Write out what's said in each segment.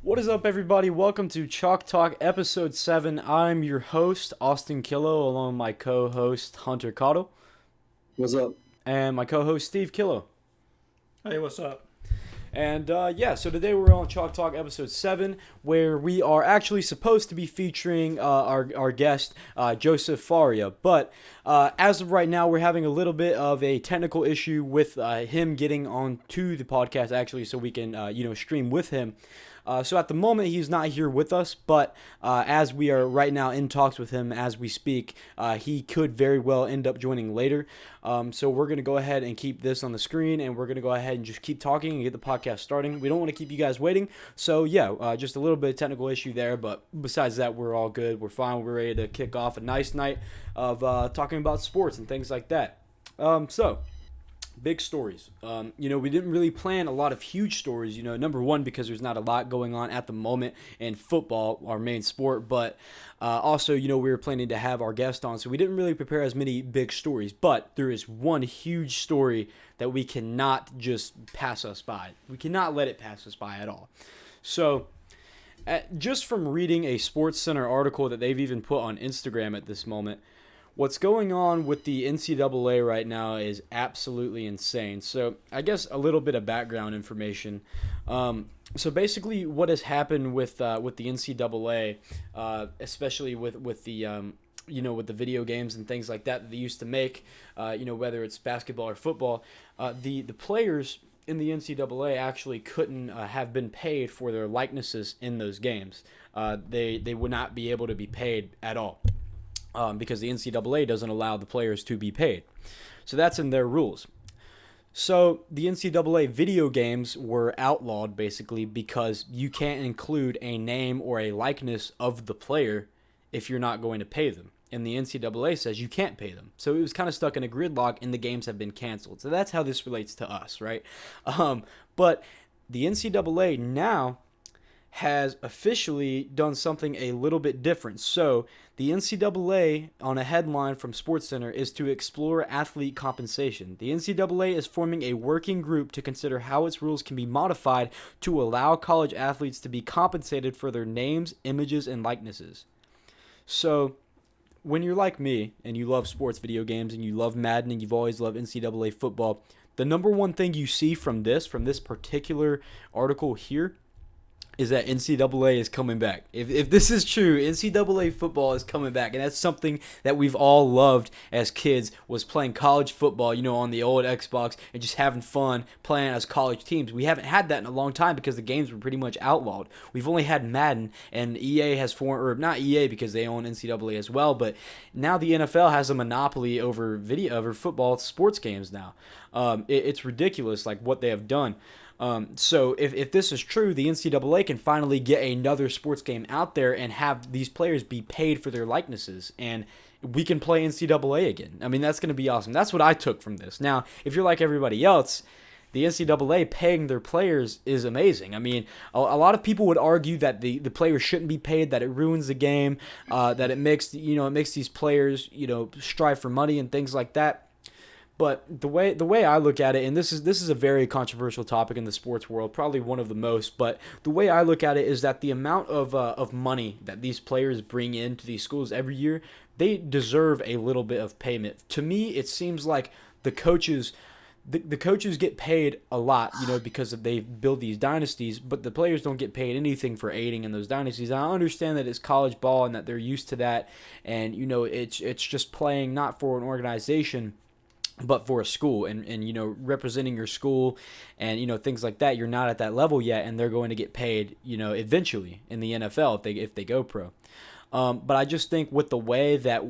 What is up, everybody? Welcome to Chalk Talk Episode 7. I'm your host, Austin Killough, along with my co-host, Hunter Cottle, What's up? and my co-host, Steve Killough. Hey, what's up? And so today we're on Chalk Talk Episode 7, where we are actually supposed to be featuring our guest, Joseph Fauria. But as of right now, we're having a little bit of a technical issue with him getting onto the podcast, actually, so we can, stream with him. So at the moment, he's not here with us, but as we are right now in talks with him as we speak, he could very well end up joining later. So we're going to go ahead and keep this on the screen, and we're going to go ahead and just keep talking and get the podcast starting. We don't want to keep you guys waiting. So, just a little bit of technical issue there, but besides that, we're all good. We're fine. We're ready to kick off a nice night of talking about sports and things like that. Big stories. We didn't really plan a lot of huge stories, number one, because there's not a lot going on at the moment in football, our main sport, but also, we were planning to have our guest on, so we didn't really prepare as many big stories, but there is one huge story that we cannot just pass us by. We cannot let it pass us by at all. So, just from reading a Sports Center article that they've even put on Instagram at this moment, what's going on with the NCAA right now is absolutely insane. So I guess a little bit of background information. So basically, what has happened with the NCAA, especially with the with the video games and things like that they used to make, whether it's basketball or football, the players in the NCAA actually couldn't have been paid for their likenesses in those games. They would not be able to be paid at all. Because the NCAA doesn't allow the players to be paid. So that's in their rules. So the NCAA video games were outlawed basically because you can't include a name or a likeness of the player if you're not going to pay them. And the NCAA says you can't pay them. So it was kind of stuck in a gridlock and the games have been canceled. So that's how this relates to us, right? But the NCAA now has officially done something a little bit different. So the NCAA, on a headline from SportsCenter, is to explore athlete compensation. The NCAA is forming a working group to consider how its rules can be modified to allow college athletes to be compensated for their names, images, and likenesses. So when you're like me and you love sports video games and you love Madden and you've always loved NCAA football, the number one thing you see from this particular article here, is that NCAA is coming back. If this is true, NCAA football is coming back. And that's something that we've all loved as kids, was playing college football, on the old Xbox and just having fun playing as college teams. We haven't had that in a long time because the games were pretty much outlawed. We've only had Madden, and EA has formed, or not EA because they own NCAA as well, but now the NFL has a monopoly over football sports games now. It's ridiculous, like what they have done. So if this is true, the NCAA can finally get another sports game out there and have these players be paid for their likenesses, and we can play NCAA again. I mean, that's going to be awesome. That's what I took from this. Now, if you're like everybody else, the NCAA paying their players is amazing. I mean, a lot of people would argue that the players shouldn't be paid, that it ruins the game, that it makes these players, strive for money and things like that. But the way I look at it, and this is a very controversial topic in the sports world, probably one of the most, but the way I look at it is that the amount of money that these players bring into these schools every year, they deserve a little bit of payment. To me, it seems like the coaches get paid a lot, because they build these dynasties, but the players don't get paid anything for aiding in those dynasties. And I understand that it's college ball and that they're used to that, and it's just playing not for an organization, but for a school, and representing your school and things like that. You're not at that level yet, and they're going to get paid eventually in the NFL if they go pro. But I just think with the way that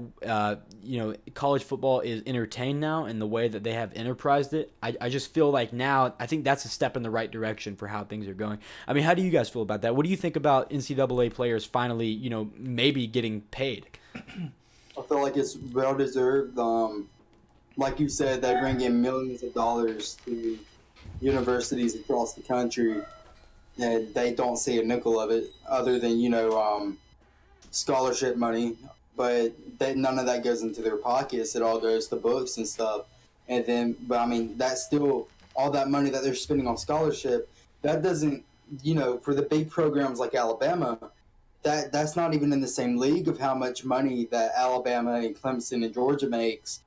college football is entertained now and the way that they have enterprised it, I just feel like now I think that's a step in the right direction for how things are going. I mean, how do you guys feel about that? What do you think about NCAA players finally maybe getting paid? I feel like it's well deserved. Like you said, they bring in millions of dollars to universities across the country, and they don't see a nickel of it other than scholarship money. But none of that goes into their pockets. It all goes to books and stuff. But I mean, that's still all that money that they're spending on scholarship. That doesn't for the big programs like Alabama, that's not even in the same league of how much money that Alabama and Clemson and Georgia makes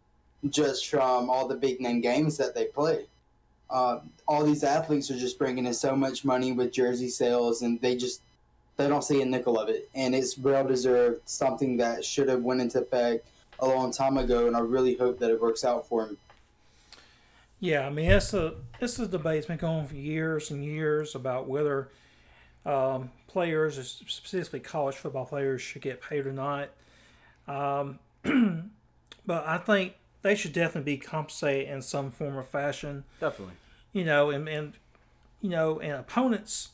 just from all the big name games that they play. All these athletes are just bringing in so much money with jersey sales, and they don't see a nickel of it, and it's well deserved. Something that should have went into effect a long time ago, and I really hope that it works out for him. Yeah, I mean, it's a debate that's been going on for years and years about whether players, specifically college football players, should get paid or not. Um, but I think they should definitely be compensated in some form or fashion. Definitely. And opponents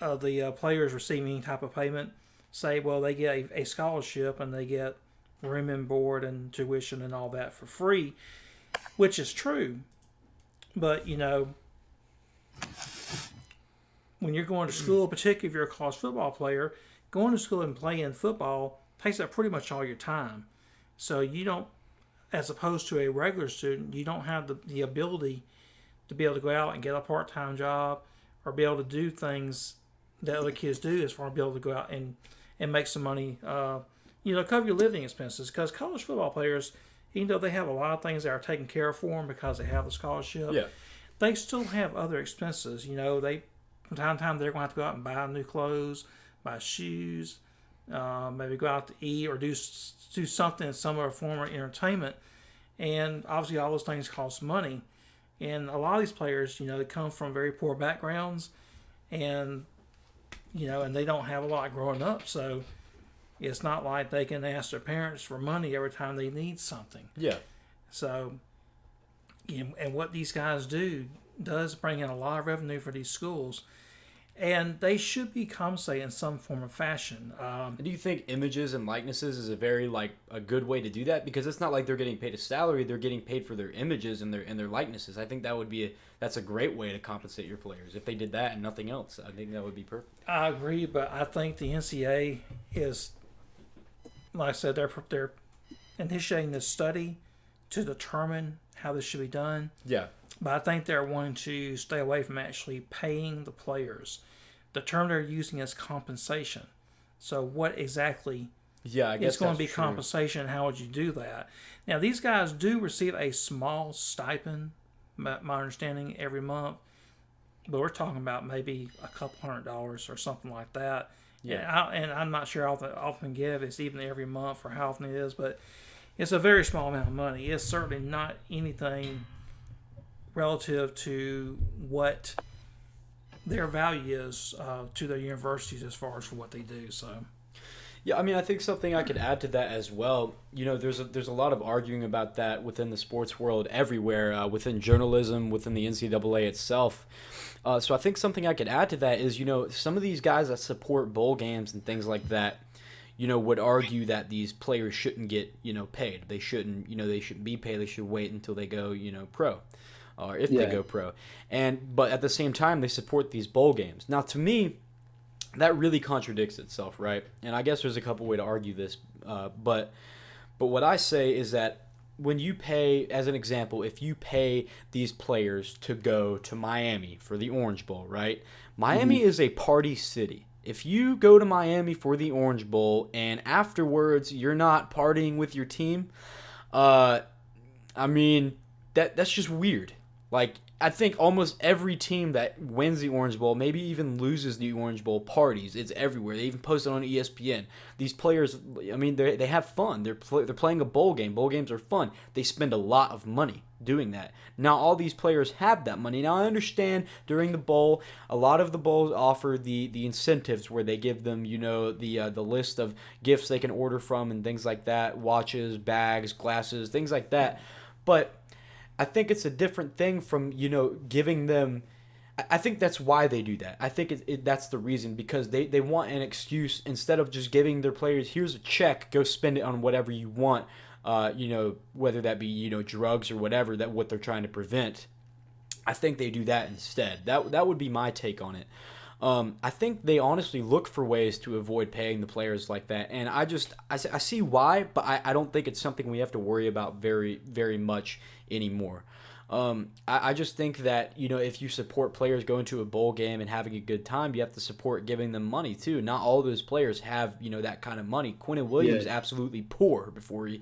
of the players receiving any type of payment say, well, they get a scholarship and they get room and board and tuition and all that for free, which is true. But, when you're going to school, particularly if you're a college football player, going to school and playing football takes up pretty much all your time. So you don't, as opposed to a regular student, you don't have the ability to be able to go out and get a part-time job or be able to do things that other kids do as far as be able to go out and make some money, cover your living expenses. Because college football players, even though they have a lot of things that are taken care of for them because they have the scholarship, they still have other expenses. They from time to time they're going to have to go out and buy new clothes, buy shoes, maybe go out to eat or do something in some other form of entertainment. And obviously all those things cost money. And a lot of these players, they come from very poor backgrounds and they don't have a lot growing up. So it's not like they can ask their parents for money every time they need something. Yeah. So, and what these guys do does bring in a lot of revenue for these schools. And they should be compensated in some form of fashion. Do you think images and likenesses is a good way to do that? Because it's not like they're getting paid a salary; they're getting paid for their images and their likenesses. I think that's a great way to compensate your players if they did that and nothing else. I think that would be perfect. I agree, but I think the NCAA is, like I said, they're initiating this study to determine how this should be done. Yeah. But I think they're wanting to stay away from actually paying the players. The term they're using is compensation. So what exactly is going to be compensation, and how would you do that? Now, these guys do receive a small stipend, my understanding, every month. But we're talking about maybe a couple $100 or something like that. Yeah. And I'm not sure how often give it's even every month or how often it is, but it's a very small amount of money. It's certainly not anything relative to what their value is to their universities as far as for what they do. So, yeah, I mean, I think something I could add to that as well. There's a lot of arguing about that within the sports world everywhere, within journalism, within the NCAA itself. So I think something I could add to that is, some of these guys that support bowl games and things like that, would argue that these players shouldn't get, paid. They shouldn't be paid. They should wait until they go, pro. Or if they go pro. But at the same time, they support these bowl games. Now, to me, that really contradicts itself, right? And I guess there's a couple ways to argue this. But what I say is that when you pay, as an example, if you pay these players to go to Miami for the Orange Bowl, right? Miami is a party city. If you go to Miami for the Orange Bowl and afterwards you're not partying with your team, I mean, that's just weird. Like, I think almost every team that wins the Orange Bowl, maybe even loses the Orange Bowl, parties. It's everywhere. They even post it on ESPN. These players, I mean, they have fun. They're playing a bowl game. Bowl games are fun. They spend a lot of money doing that. Now, all these players have that money. Now, I understand during the bowl, a lot of the bowls offer the incentives where they give them, the list of gifts they can order from and things like that, watches, bags, glasses, things like that. But I think it's a different thing from, giving them. I think that's why they do that. I think that's the reason, because they want an excuse instead of just giving their players, here's a check, go spend it on whatever you want, whether that be, drugs or whatever, that what they're trying to prevent. I think they do that instead. That would be my take on it. I think they honestly look for ways to avoid paying the players like that, and I see why, but I don't think it's something we have to worry about very, very much anymore. I just think that, if you support players going to a bowl game and having a good time, you have to support giving them money too. Not all those players have, that kind of money. Quinnen Williams Yeah. absolutely poor before he,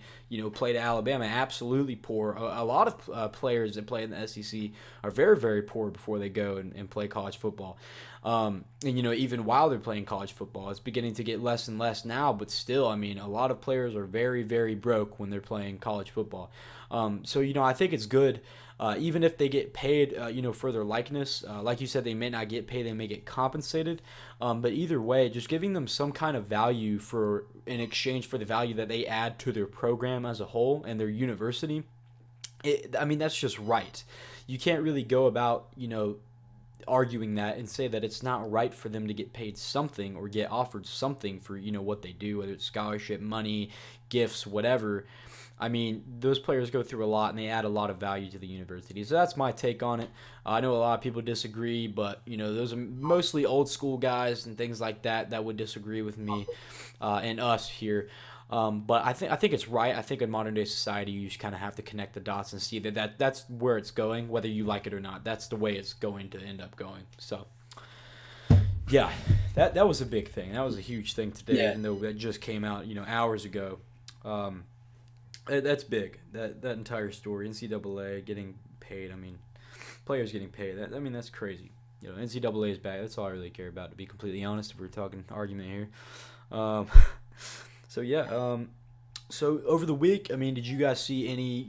played at Alabama. Absolutely poor. A lot of players that play in the SEC are very, very poor before they go and play college football. And, even while they're playing college football, it's beginning to get less and less now, but still, I mean, a lot of players are very, very broke when they're playing college football. So, I think it's good. Even if they get paid, for their likeness, like you said, they may not get paid, they may get compensated. But either way, just giving them some kind of value in exchange for the value that they add to their program as a whole and their university. That's just right. You can't really go about, arguing that and say that it's not right for them to get paid something or get offered something for, what they do, whether it's scholarship, money, gifts, whatever. I mean, those players go through a lot and they add a lot of value to the university. So that's my take on it. I know a lot of people disagree, but, those are mostly old school guys and things like that would disagree with me and us here. But I think it's right. I think in modern day society, you just kind of have to connect the dots and see that's where it's going, whether you like it or not. That's the way it's going to end up going. So, yeah, that was a big thing. That was a huge thing today, Yeah. even though that just came out, hours ago. That's big. That entire story, NCAA getting paid. I mean, players getting paid. That's crazy. NCAA is bad. That's all I really care about, to be completely honest. If we're talking argument here. So yeah. So over the week, did you guys see any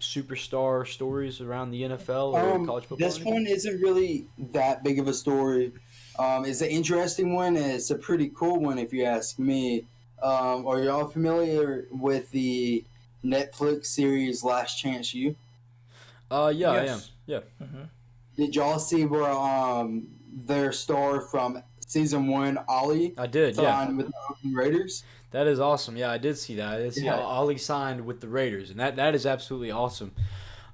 superstar stories around the NFL or college football? This one isn't really that big of a story. It's an interesting one, and it's a pretty cool one if you ask me. Are y'all familiar with the Netflix series Last Chance U? Yeah, Yes. I am. Yeah. Mm-hmm. Did y'all see where their star from season 1, Ollie, I did. Yeah. signed with the Oakland Raiders? That is awesome. Yeah, I did see that. I did see Yeah. Ollie signed with the Raiders, and that is absolutely awesome.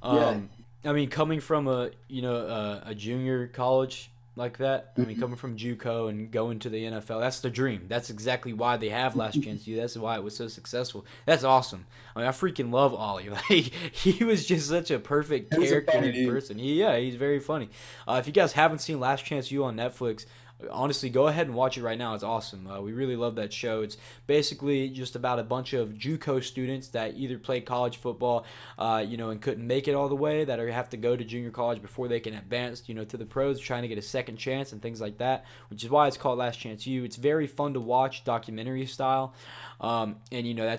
Yeah. Coming from a junior college like that. Mm-hmm. Coming from JUCO and going to the NFL, that's the dream. That's exactly why they have Last Chance U. That's why it was so successful. That's awesome. I freaking love Ollie. Like, he was just such a perfect He was a character funny in dude. person. He's very funny. If you guys haven't seen Last Chance U on Netflix, honestly, go ahead and watch it right now. It's awesome. We really love that show. It's basically just about a bunch of JUCO students that either played college football, and couldn't make it all the way, that have to go to junior college before they can advance, to the pros, trying to get a second chance and things like that, which is why it's called Last Chance U. It's very fun to watch, documentary style. And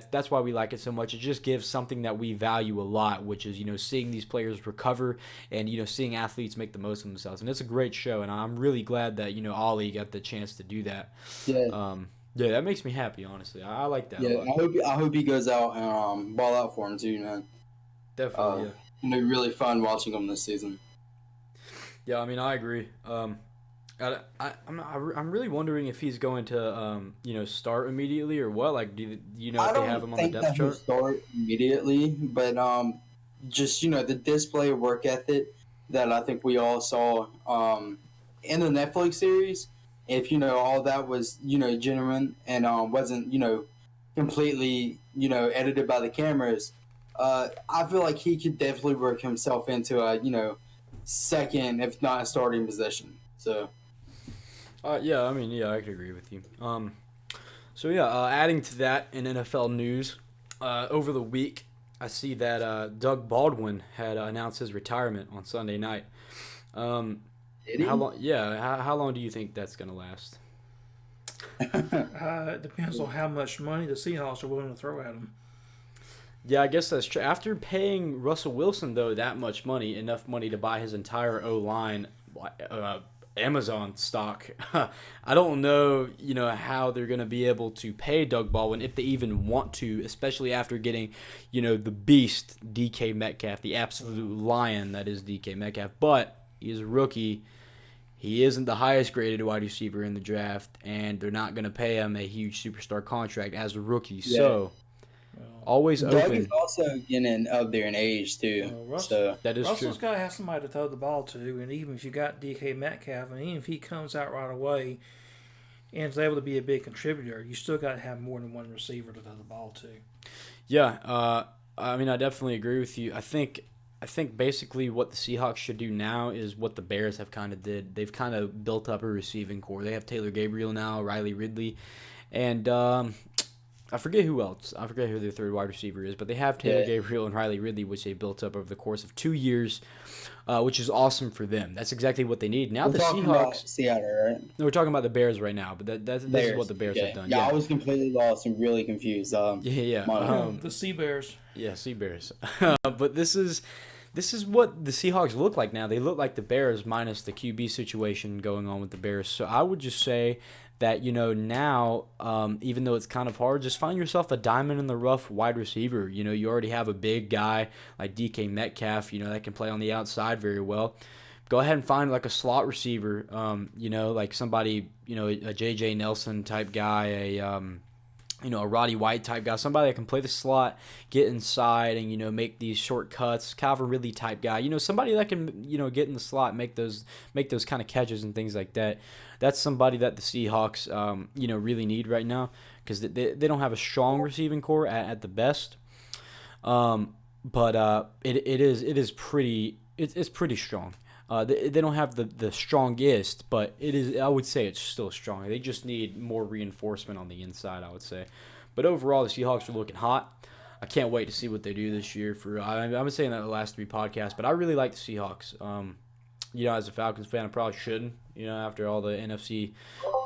that's why we like it so much. It just gives something that we value a lot, which is seeing these players recover and seeing athletes make the most of themselves. And it's a great show, and I'm really glad that Ollie got the chance to do that. Yeah. Yeah, that makes me happy. Honestly, I like that. Yeah, a lot. I hope he goes out and ball out for him too, man. Definitely. Yeah. It'll be really fun watching him this season. Yeah, I agree. I'm really wondering if he's going to start immediately or what. Like, do you know I if they don't have him on the think depth that he'll chart? start immediately, but just the display of work ethic that I think we all saw in the Netflix series. If all that was genuine and wasn't completely edited by the cameras, I feel like he could definitely work himself into a second, if not a starting position. So. Yeah, I could agree with you. So yeah, adding to that in NFL news, over the week, I see that Doug Baldwin had announced his retirement on Sunday night. Did he? How long? Yeah, how long do you think that's gonna last? It depends on how much money the Seahawks are willing to throw at him. Yeah, I guess that's true. After paying Russell Wilson though that much money, enough money to buy his entire O-line, Amazon stock, I don't know, how they're going to be able to pay Doug Baldwin if they even want to, especially after getting, the beast DK Metcalf, the absolute lion that is DK Metcalf. But he's a rookie. He isn't the highest graded wide receiver in the draft, and they're not going to pay him a huge superstar contract as a rookie. Yeah. So, always Doug open. is also getting up there in age too. So That is Russell's true. got to have somebody to throw the ball to, and even if you got DK Metcalf, and even if he comes out right away and is able to be a big contributor, you still got to have more than one receiver to throw the ball to. Yeah, I definitely agree with you. I think I think basically what the Seahawks should do now is what the Bears have kind of did. They've kind of built up a receiving core. They have Taylor Gabriel now, Riley Ridley, and I forget who else. I forget who their third wide receiver is, but they have Taylor Gabriel and Riley Ridley, which they built up over the course of 2 years, which is awesome for them. That's exactly what they need. Now We're the talking Seahawks. about Seattle, right? No, we're talking about the Bears right now, but this is what the Bears Okay. have done. Yeah, I was completely lost and really confused. The Sea Bears. Yeah, Sea Bears. But this is what the Seahawks look like now. They look like the Bears minus the QB situation going on with the Bears. So I would just say that, now, even though it's kind of hard, just find yourself a diamond in the rough wide receiver. You already have a big guy like DK Metcalf, that can play on the outside very well. Go ahead and find like a slot receiver, like somebody, a JJ Nelson type guy, a Roddy White type guy, somebody that can play the slot, get inside, and make these short cuts. Calvin Ridley type guy, somebody that can get in the slot, make those kind of catches and things like that. That's somebody that the Seahawks really need right now because they don't have a strong receiving core at the best, but it is pretty strong. They don't have the strongest, but it is. I would say it's still strong. They just need more reinforcement on the inside, I would say. But overall, the Seahawks are looking hot. I can't wait to see what they do this year. I've been saying that the last 3 podcasts, but I really like the Seahawks. As a Falcons fan, I probably shouldn't. After all the NFC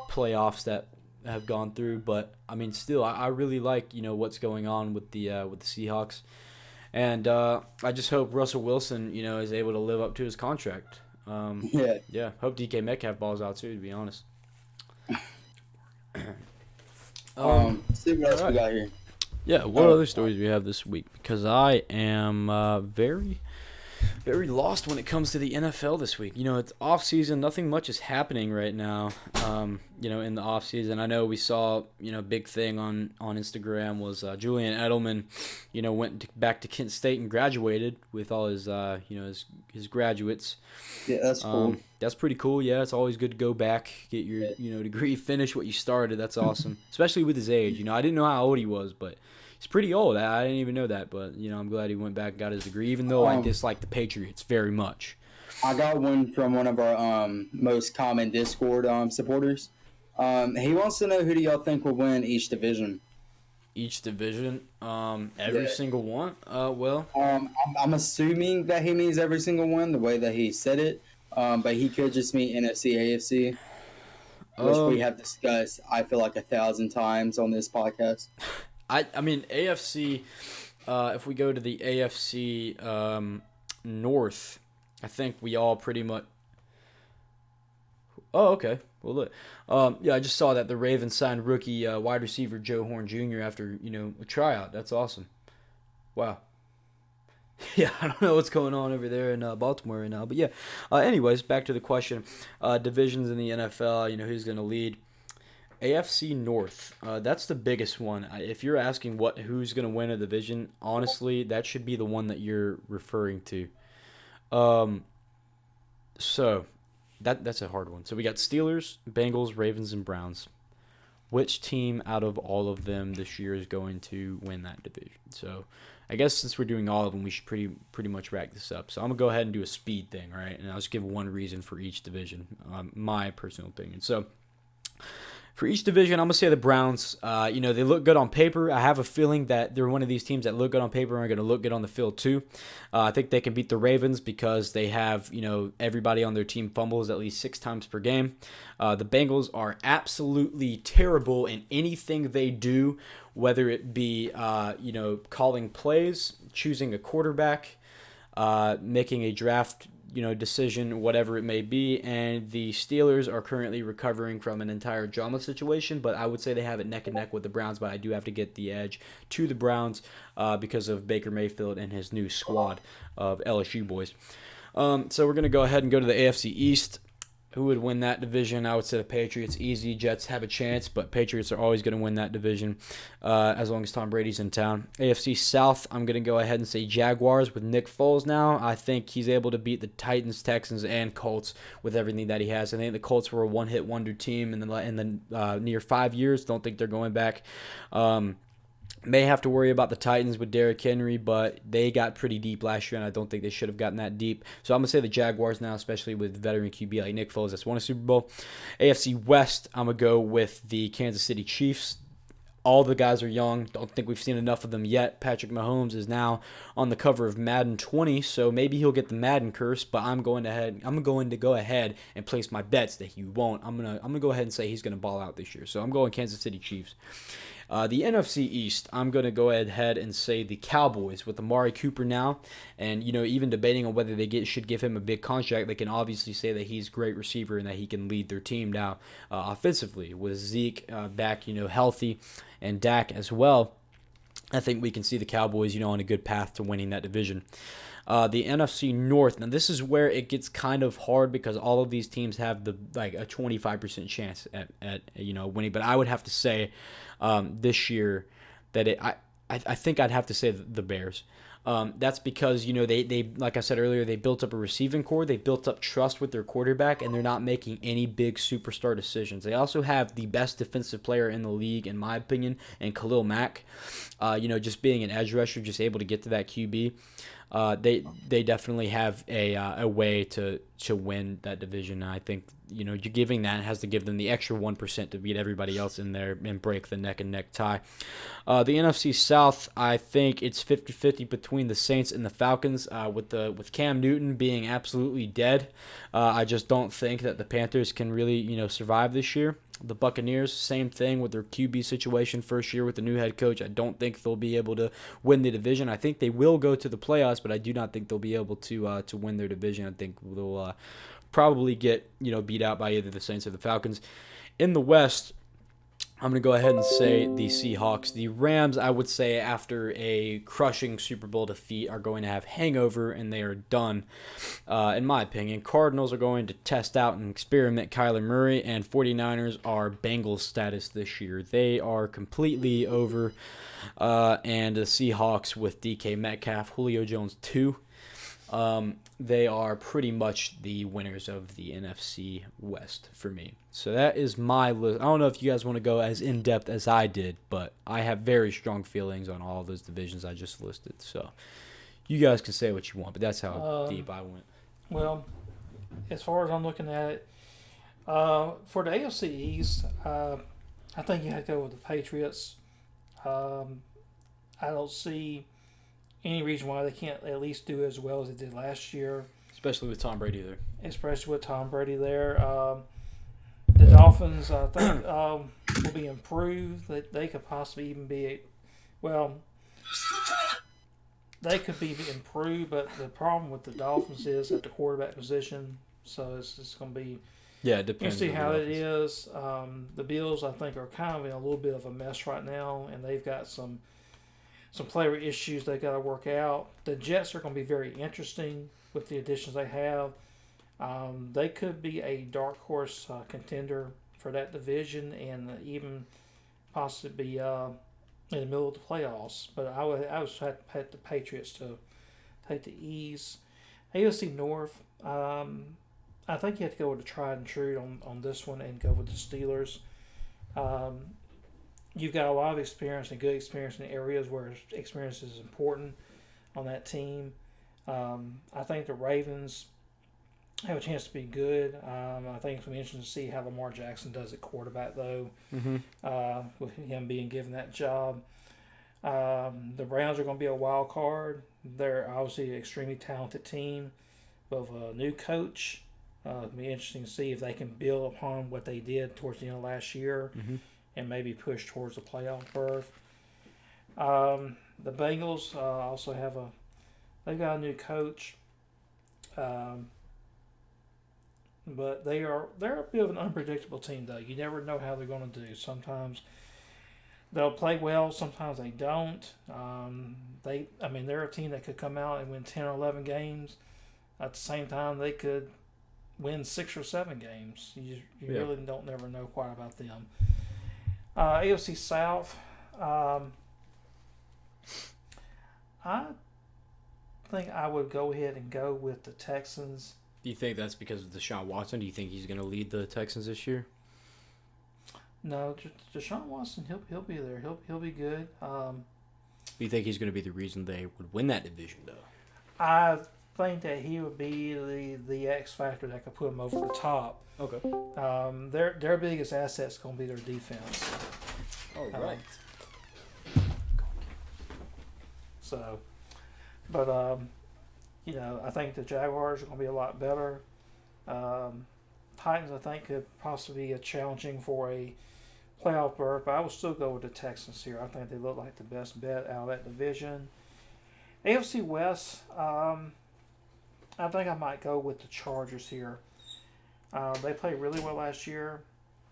playoffs that have gone through, but I mean, still, I really like what's going on with the Seahawks. And I just hope Russell Wilson, is able to live up to his contract. Yeah. Hope DK Metcalf balls out too, to be honest. See what else we got here. Yeah, what other stories do we have this week? Because I am very, very lost when it comes to the NFL this week. It's off season. Nothing much is happening right now. In the off season, I know we saw big thing on Instagram was Julian Edelman, went back to Kent State and graduated with all his his graduates. Yeah, that's cool. That's pretty cool. Yeah, it's always good to go back, get your degree, finish what you started. That's awesome, especially with his age. I didn't know how old he was, but he's pretty old. I didn't even know that, but I'm glad he went back and got his degree, even though I dislike the Patriots very much. I got one from one of our most common Discord supporters. He wants to know, who do y'all think will win each division? Each division, every single one. I'm assuming that he means every single one, the way that he said it. But he could just mean NFC, AFC, which we have discussed, I feel like 1,000 times on this podcast. I mean, AFC, if we go to the AFC North, I think we all pretty much... Oh, okay. Well, look. I just saw that the Ravens signed rookie wide receiver Joe Horn Jr. after, a tryout. That's awesome. Wow. Yeah, I don't know what's going on over there in Baltimore right now. But, yeah. Anyways, back to the question. Divisions in the NFL, who's going to lead? AFC North, that's the biggest one. If you're asking who's going to win a division, honestly, that should be the one that you're referring to. So that's a hard one. So we got Steelers, Bengals, Ravens, and Browns. Which team out of all of them this year is going to win that division? So I guess since we're doing all of them, we should pretty much rack this up. So I'm going to go ahead and do a speed thing, right? And I'll just give one reason for each division, my personal opinion. So for each division, I'm going to say the Browns. They look good on paper. I have a feeling that they're one of these teams that look good on paper and are going to look good on the field too. I think they can beat the Ravens because they have, everybody on their team fumbles at least 6 times per game. The Bengals are absolutely terrible in anything they do, whether it be, calling plays, choosing a quarterback, making a draft decision, whatever it may be. And the Steelers are currently recovering from an entire drama situation, but I would say they have it neck and neck with the Browns, but I do have to get the edge to the Browns because of Baker Mayfield and his new squad of LSU boys. So we're going to go ahead and go to the AFC East. Who would win that division? I would say the Patriots. Easy. Jets have a chance, but Patriots are always going to win that division as long as Tom Brady's in town. AFC South, I'm going to go ahead and say Jaguars with Nick Foles now. I think he's able to beat the Titans, Texans, and Colts with everything that he has. I think the Colts were a one-hit wonder team in the near 5 years. Don't think they're going back. May have to worry about the Titans with Derrick Henry, but they got pretty deep last year, and I don't think they should have gotten that deep. So I'm going to say the Jaguars now, especially with veteran QB like Nick Foles that's won a Super Bowl. AFC West, I'm going to go with the Kansas City Chiefs. All the guys are young. Don't think we've seen enough of them yet. Patrick Mahomes is now on the cover of Madden 20, so maybe he'll get the Madden curse. But I'm going to go ahead and place my bets that he won't. I'm gonna go ahead and say he's gonna ball out this year. So I'm going Kansas City Chiefs. The NFC East, I'm going to go ahead and say the Cowboys with Amari Cooper now. And, even debating on whether they should give him a big contract, they can obviously say that he's a great receiver and that he can lead their team now offensively. With Zeke back, healthy, and Dak as well, I think we can see the Cowboys, on a good path to winning that division. The NFC North. Now, this is where it gets kind of hard because all of these teams have a 25% chance at winning. But I would have to say this year that I think I'd have to say the Bears. That's because they like I said earlier, they built up a receiving core, they built up trust with their quarterback, and they're not making any big superstar decisions. They also have the best defensive player in the league, in my opinion, and Khalil Mack. Just being an edge rusher, just able to get to that QB. They definitely have a way to win that division. And I think you're giving that has to give them the extra 1% to beat everybody else in there and break the neck and neck tie. The NFC South, I think it's 50-50 between the Saints and the Falcons. With Cam Newton being absolutely dead, I just don't think that the Panthers can really survive this year. The Buccaneers, same thing with their QB situation. First year with the new head coach, I don't think they'll be able to win the division. I think they will go to the playoffs, but I do not think they'll be able to win their division. I think they'll probably get beat out by either the Saints or the Falcons. In the West, I'm going to go ahead and say the Seahawks. The Rams, I would say, after a crushing Super Bowl defeat, are going to have hangover, and they are done, in my opinion. Cardinals are going to test out and experiment Kyler Murray, and 49ers are Bengals status this year. They are completely over, and the Seahawks with DK Metcalf, Julio Jones 2. They are pretty much the winners of the NFC West for me. So that is my list. I don't know if you guys want to go as in-depth as I did, but I have very strong feelings on all those divisions I just listed. So you guys can say what you want, but that's how deep I went. Well, as far as I'm looking at it, for the AFC East, I think you have to go with the Patriots. I don't see any reason why they can't at least do as well as they did last year. Especially with Tom Brady there. The Dolphins, I think, will be improved. That they could possibly even be, they could be improved. But the problem with the Dolphins is at the quarterback position. So it's just going to be. Yeah, it depends. You see how it is. The Bills, I think, are kind of in a little bit of a mess right now, and they've got some player issues they got to work out. The Jets are going to be very interesting with the additions they have. They could be a dark horse contender for that division and even possibly be in the middle of the playoffs. But I would have the Patriots to take the East. AFC North, I think you have to go with the tried and true on this one and go with the Steelers. You've got a lot of experience and good experience in areas where experience is important on that team. I think the Ravens have a chance to be good. I think it's going to be interesting to see how Lamar Jackson does at quarterback, though, with him being given that job. The Browns are going to be a wild card. They're obviously an extremely talented team with a new coach. It'll be interesting to see if they can build upon what they did towards the end of last year. And maybe push towards the playoff berth. The Bengals also they've got a new coach, but they're a bit of an unpredictable team though. You never know how they're going to do. Sometimes they'll play well, sometimes they don't. They're a team that could come out and win 10 or 11 games. At the same time, they could win 6 or 7 games. You really don't never know quite about them. AFC South, I think I would go ahead and go with the Texans. Do you think that's because of Deshaun Watson? Do you think he's going to lead the Texans this year? No, Deshaun Watson, he'll be there. He'll be good. Do you think he's going to be the reason they would win that division, though? I think that he would be the X factor that could put him over the top. Okay. Their biggest asset's going to be their defense. All right. So, but I think the Jaguars are going to be a lot better. Titans, I think, could possibly be challenging for a playoff berth, but I will still go with the Texans here. I think they look like the best bet out of that division. AFC West, I think I might go with the Chargers here. They played really well last year.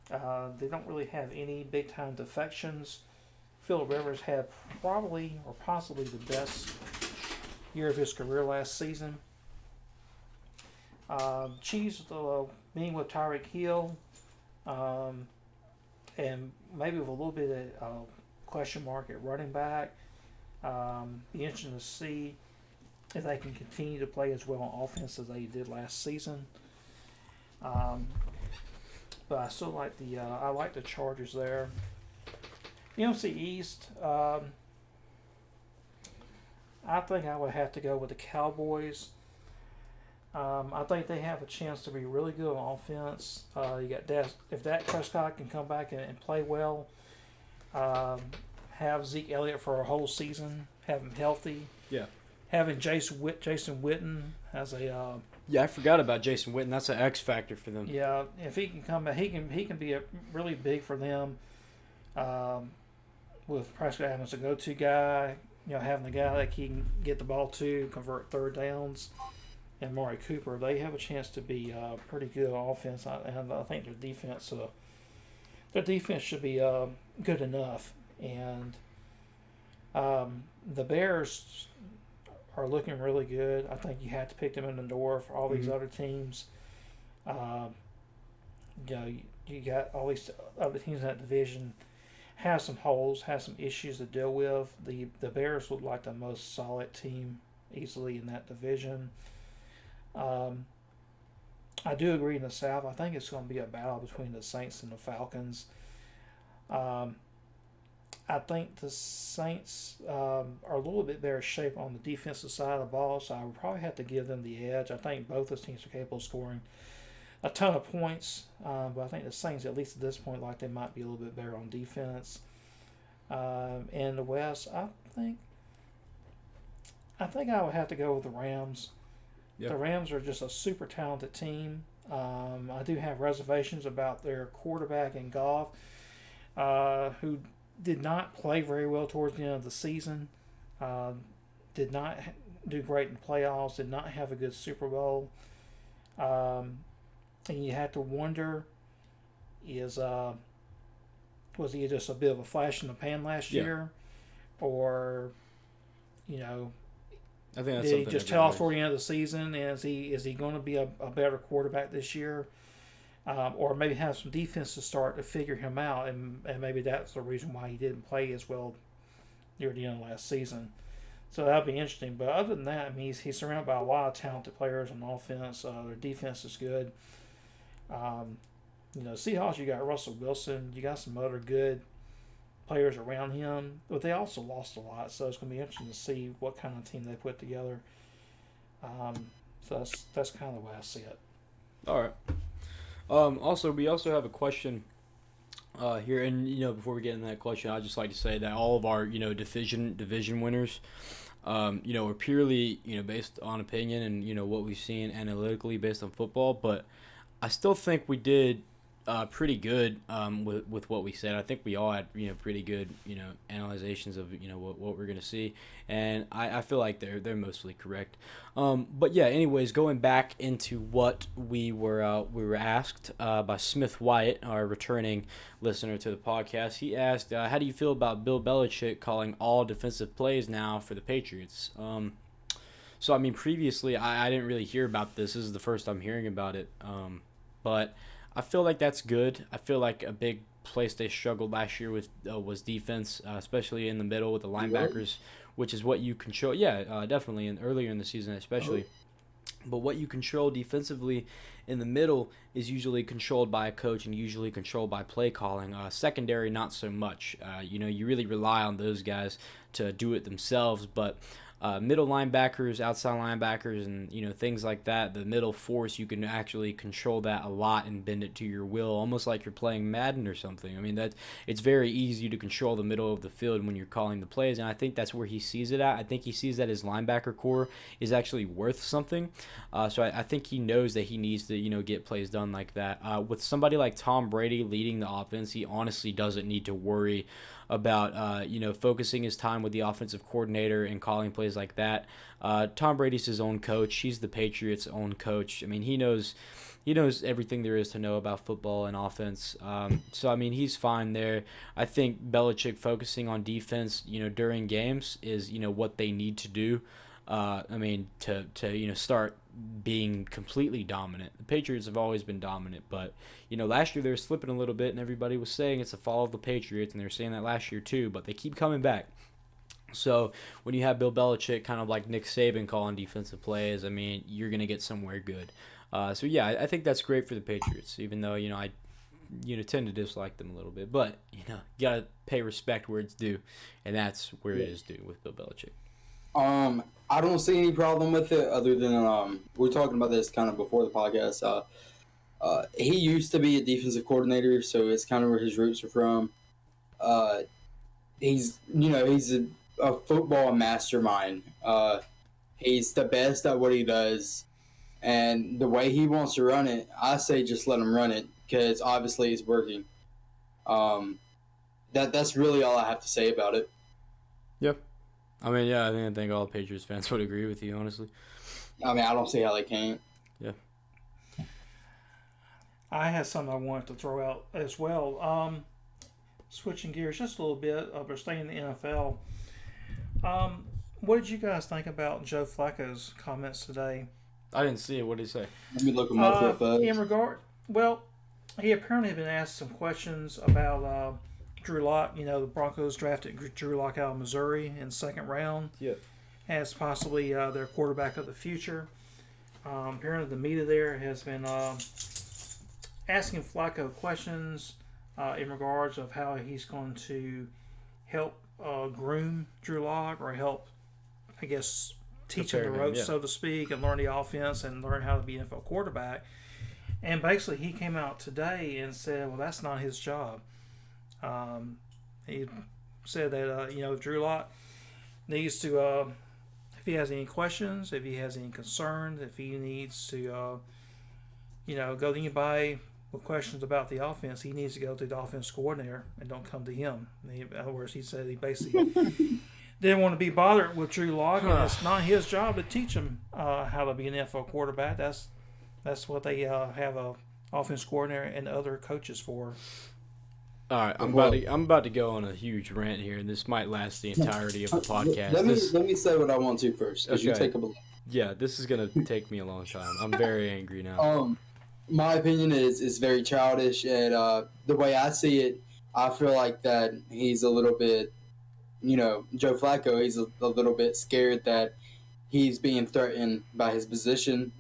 They don't really have any big time defections. Phillip Rivers had probably or possibly the best year of his career last season. Chiefs, being with Tyreek Hill, and maybe with a little bit of question mark at running back. Be interesting to see if they can continue to play as well on offense as they did last season. But I still like the Chargers there. NFC East, I think I would have to go with the Cowboys. I think they have a chance to be really good on offense. You got if Dak Prescott can come back and play well, have Zeke Elliott for a whole season, have him healthy. Yeah. Having Jason Witten as a Yeah, I forgot about Jason Witten. That's an X factor for them. yeah. If he can come back, he can be really big for them. With Prescott having a go-to guy, having the guy that he can get the ball to, convert third downs, and Maury Cooper, they have a chance to be pretty good on offense. And I think their defense should be good enough. And the Bears are looking really good. I think you have to pick them in the door for all these other teams. You got all these other teams in that division have some holes, have some issues to deal with. The Bears look like the most solid team easily in that division. I do agree in the South. I think it's going to be a battle between the Saints and the Falcons. I think the Saints are a little bit better shape on the defensive side of the ball, so I would probably have to give them the edge. I think both those teams are capable of scoring a ton of points, but I think the Saints, at least at this point, like they might be a little bit better on defense. And the West, I think I would have to go with the Rams. Yep. The Rams are just a super talented team. I do have reservations about their quarterback in Goff, who did not play very well towards the end of the season. Did not do great in playoffs. Did not have a good Super Bowl. And you have to wonder, was he just a bit of a flash in the pan last year, or I think that's did he just tell us toward the end of the season? Is he going to be a better quarterback this year? Or maybe have some defense to start to figure him out, and maybe that's the reason why he didn't play as well near the end of last season. So that'll be interesting. But other than that, I mean, he's surrounded by a lot of talented players on offense. Their defense is good. Seahawks, you got Russell Wilson. You got some other good players around him, but they also lost a lot. So it's going to be interesting to see what kind of team they put together. So that's kind of the way I see it. All right. We also have a question here, and before we get into that question, I'd just like to say that all of our division winners, are purely based on opinion and what we've seen analytically based on football. But I still think we did pretty good with what we said. I think we all had pretty good analyzations of what we're gonna see, and I feel like they're mostly correct. But yeah, anyways, going back into what we were asked by Smith Wyatt, our returning listener to the podcast. He asked, "How do you feel about Bill Belichick calling all defensive plays now for the Patriots?" So I mean, previously I didn't really hear about this. This is the first I'm hearing about it. But I feel like that's good. I feel like a big place they struggled last year with was defense, especially in the middle with the linebackers, which is what you control. Yeah, definitely, and earlier in the season especially. But what you control defensively in the middle is usually controlled by a coach and usually controlled by play calling. Secondary, not so much. You really rely on those guys to do it themselves. But middle linebackers, outside linebackers, and things like that, the middle force, you can actually control that a lot and bend it to your will, almost like you're playing Madden or something. I mean, it's very easy to control the middle of the field when you're calling the plays, and I think that's where he sees it at. I think he sees that his linebacker core is actually worth something. So I think he knows that he needs to get plays done like that. With somebody like Tom Brady leading the offense, he honestly doesn't need to worry about focusing his time with the offensive coordinator and calling plays like that. Tom Brady's his own coach. He's the Patriots' own coach. I mean, he knows everything there is to know about football and offense. So I mean, he's fine there. I think Belichick focusing on defense, during games is what they need to do. To start being completely dominant. The Patriots have always been dominant, but last year they were slipping a little bit, and everybody was saying it's a fall of the Patriots, and they were saying that last year too. But they keep coming back. So when you have Bill Belichick, kind of like Nick Saban, calling defensive plays, I mean, you're gonna get somewhere good. So yeah, I think that's great for the Patriots, even though I tend to dislike them a little bit. But you gotta pay respect where it's due, and that's where it is due with Bill Belichick. I don't see any problem with it other than we were talking about this kind of before the podcast. He used to be a defensive coordinator, so it's kind of where his roots are from. He's a football mastermind. He's the best at what he does, and the way he wants to run it, I say just let him run it because obviously it's working. That's really all I have to say about it. Yep. I mean, yeah, I think all Patriots fans would agree with you, honestly. I mean, I don't see how they can't. Yeah. I had something I wanted to throw out as well. Switching gears just a little bit, but staying in the NFL. What did you guys think about Joe Flacco's comments today? I didn't see it. What did he say? Let me look him up real fast. He apparently had been asked some questions about Drew Lock. The Broncos drafted Drew Lock out of Missouri in the second round. Yeah. As possibly their quarterback of the future. Apparently the media there has been asking Flacco questions in regards of how he's going to help groom Drew Lock, or help, I guess, teach him the ropes, so to speak, and learn the offense and learn how to be an NFL quarterback. And basically he came out today and said, well, that's not his job. He said that Drew Lock needs to, if he has any questions, if he has any concerns, if he needs to go to anybody with questions about the offense, he needs to go to the offense coordinator and don't come to him. In other words, he said he basically didn't want to be bothered with Drew Lock, and it's not his job to teach him how to be an NFL quarterback. That's what they have a offense coordinator and other coaches for. All right, I'm about to go on a huge rant here, and this might last the entirety of the podcast. Let me say what I want to first, because you take a belief. Yeah, this is gonna take me a long time. I'm very angry now. My opinion is very childish, and the way I see it, I feel like that he's a little bit, Joe Flacco, he's a little bit scared that he's being threatened by his position,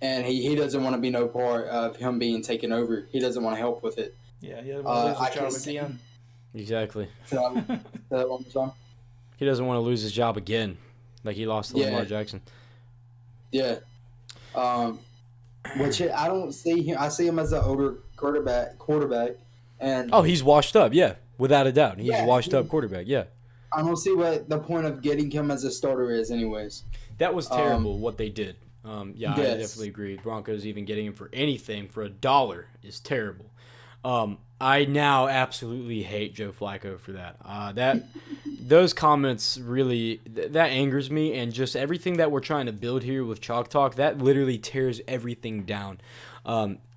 and he doesn't want to be no part of him being taken over. He doesn't want to help with it. Yeah, he doesn't want to lose his job again. Exactly. Say that one more time. He doesn't want to lose his job again, like he lost to Lamar Jackson. Yeah. Which I don't see him. I see him as an older quarterback, and he's washed up. Yeah, without a doubt, he's a washed up quarterback. Yeah. I don't see what the point of getting him as a starter is, anyways. That was terrible what they did. I definitely agree. Broncos even getting him for anything for $1 is terrible. I now absolutely hate Joe Flacco for that. Those comments really that angers me, and just everything that we're trying to build here with Chalk Talk, that literally tears everything down.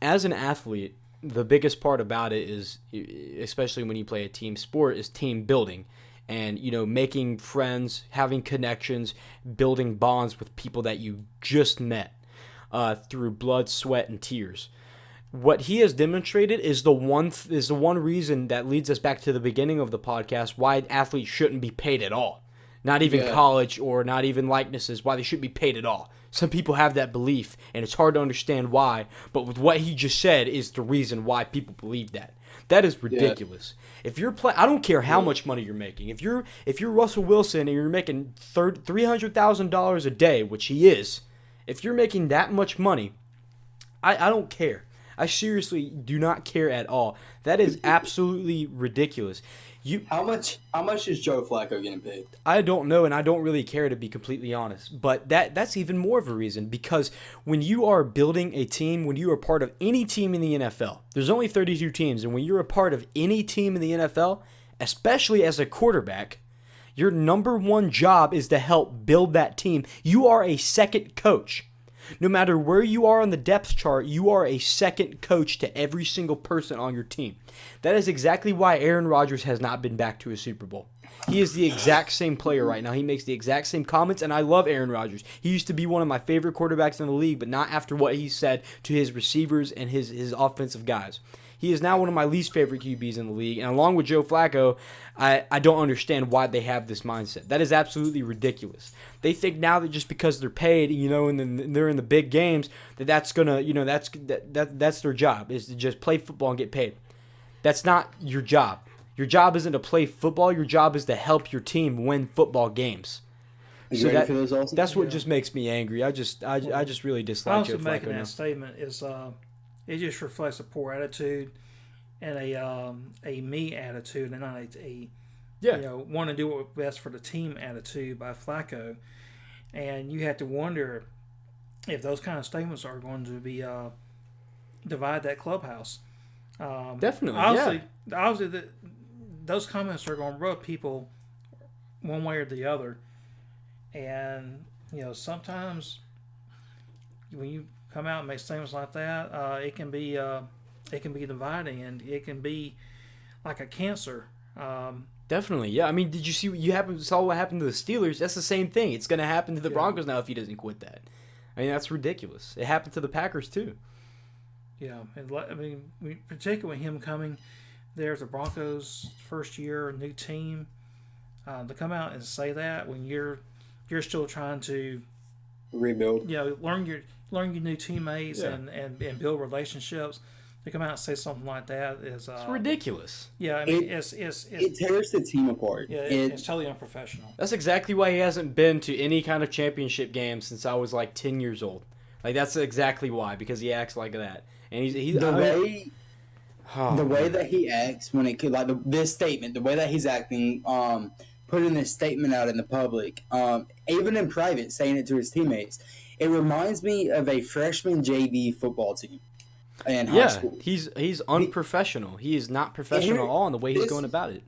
As an athlete, the biggest part about it is, especially when you play a team sport, is team building. And, making friends, having connections, building bonds with people that you just met through blood, sweat, and tears. What he has demonstrated is the one reason that leads us back to the beginning of the podcast why athletes shouldn't be paid at all. not even Yeah. college or not even likenesses, why they shouldn't be paid at all. Some people have that belief, and it's hard to understand why, but with what he just said is the reason why people believe that. That is ridiculous. If you're I don't care how much money you're making. If you're Russell Wilson and you're making $300,000 a day, which he is, if you're making that much money, I don't care. I seriously do not care at all. That is absolutely ridiculous. How much is Joe Flacco getting paid? I don't know, and I don't really care, to be completely honest. But that's even more of a reason, because when you are building a team, when you are part of any team in the NFL, there's only 32 teams, and when you're a part of any team in the NFL, especially as a quarterback, your number one job is to help build that team. You are a second coach. No matter where you are on the depth chart, you are a second coach to every single person on your team. That is exactly why Aaron Rodgers has not been back to a Super Bowl. He is the exact same player right now. He makes the exact same comments, and I love Aaron Rodgers. He used to be one of my favorite quarterbacks in the league, but not after what he said to his receivers and his offensive guys. He is now one of my least favorite QBs in the league, and along with Joe Flacco, I don't understand why they have this mindset. That is absolutely ridiculous. They think now that just because they're paid, and then they're in the big games, that's gonna, that's their job, is to just play football and get paid. That's not your job. Your job isn't to play football. Your job is to help your team win football games. Are you ready for this, Austin? That's what just makes me angry. I just really dislike Joe Also, Flacco making now. that statement is it just reflects a poor attitude and a me attitude, and not a want to do what's best for the team attitude by Flacco. And you have to wonder if those kind of statements are going to be divide that clubhouse. Definitely, obviously, those comments are going to rub people one way or the other. And sometimes when you come out and make statements like that, it can be dividing, and it can be like a cancer. Definitely, yeah. I mean, did you saw what happened to the Steelers? That's the same thing. It's going to happen to the Broncos now if he doesn't quit that. I mean, that's ridiculous. It happened to the Packers too. Yeah, and I mean, particularly with him coming there, the Broncos' first year, new team, to come out and say that when you're still trying to rebuild, learn your new teammates and build relationships. To come out and say something like that is it's ridiculous. Yeah, I mean, it tears the team apart. Yeah, it's totally unprofessional. That's exactly why he hasn't been to any kind of championship game since I was like 10 years old. Like, that's exactly why, because he acts like that. And the way that he acts when it could, like this statement, the way that he's acting, putting this statement out in the public, even in private, saying it to his teammates, it reminds me of a freshman JV football team in high school. He's unprofessional. He is not professional at all in the way he's going about it.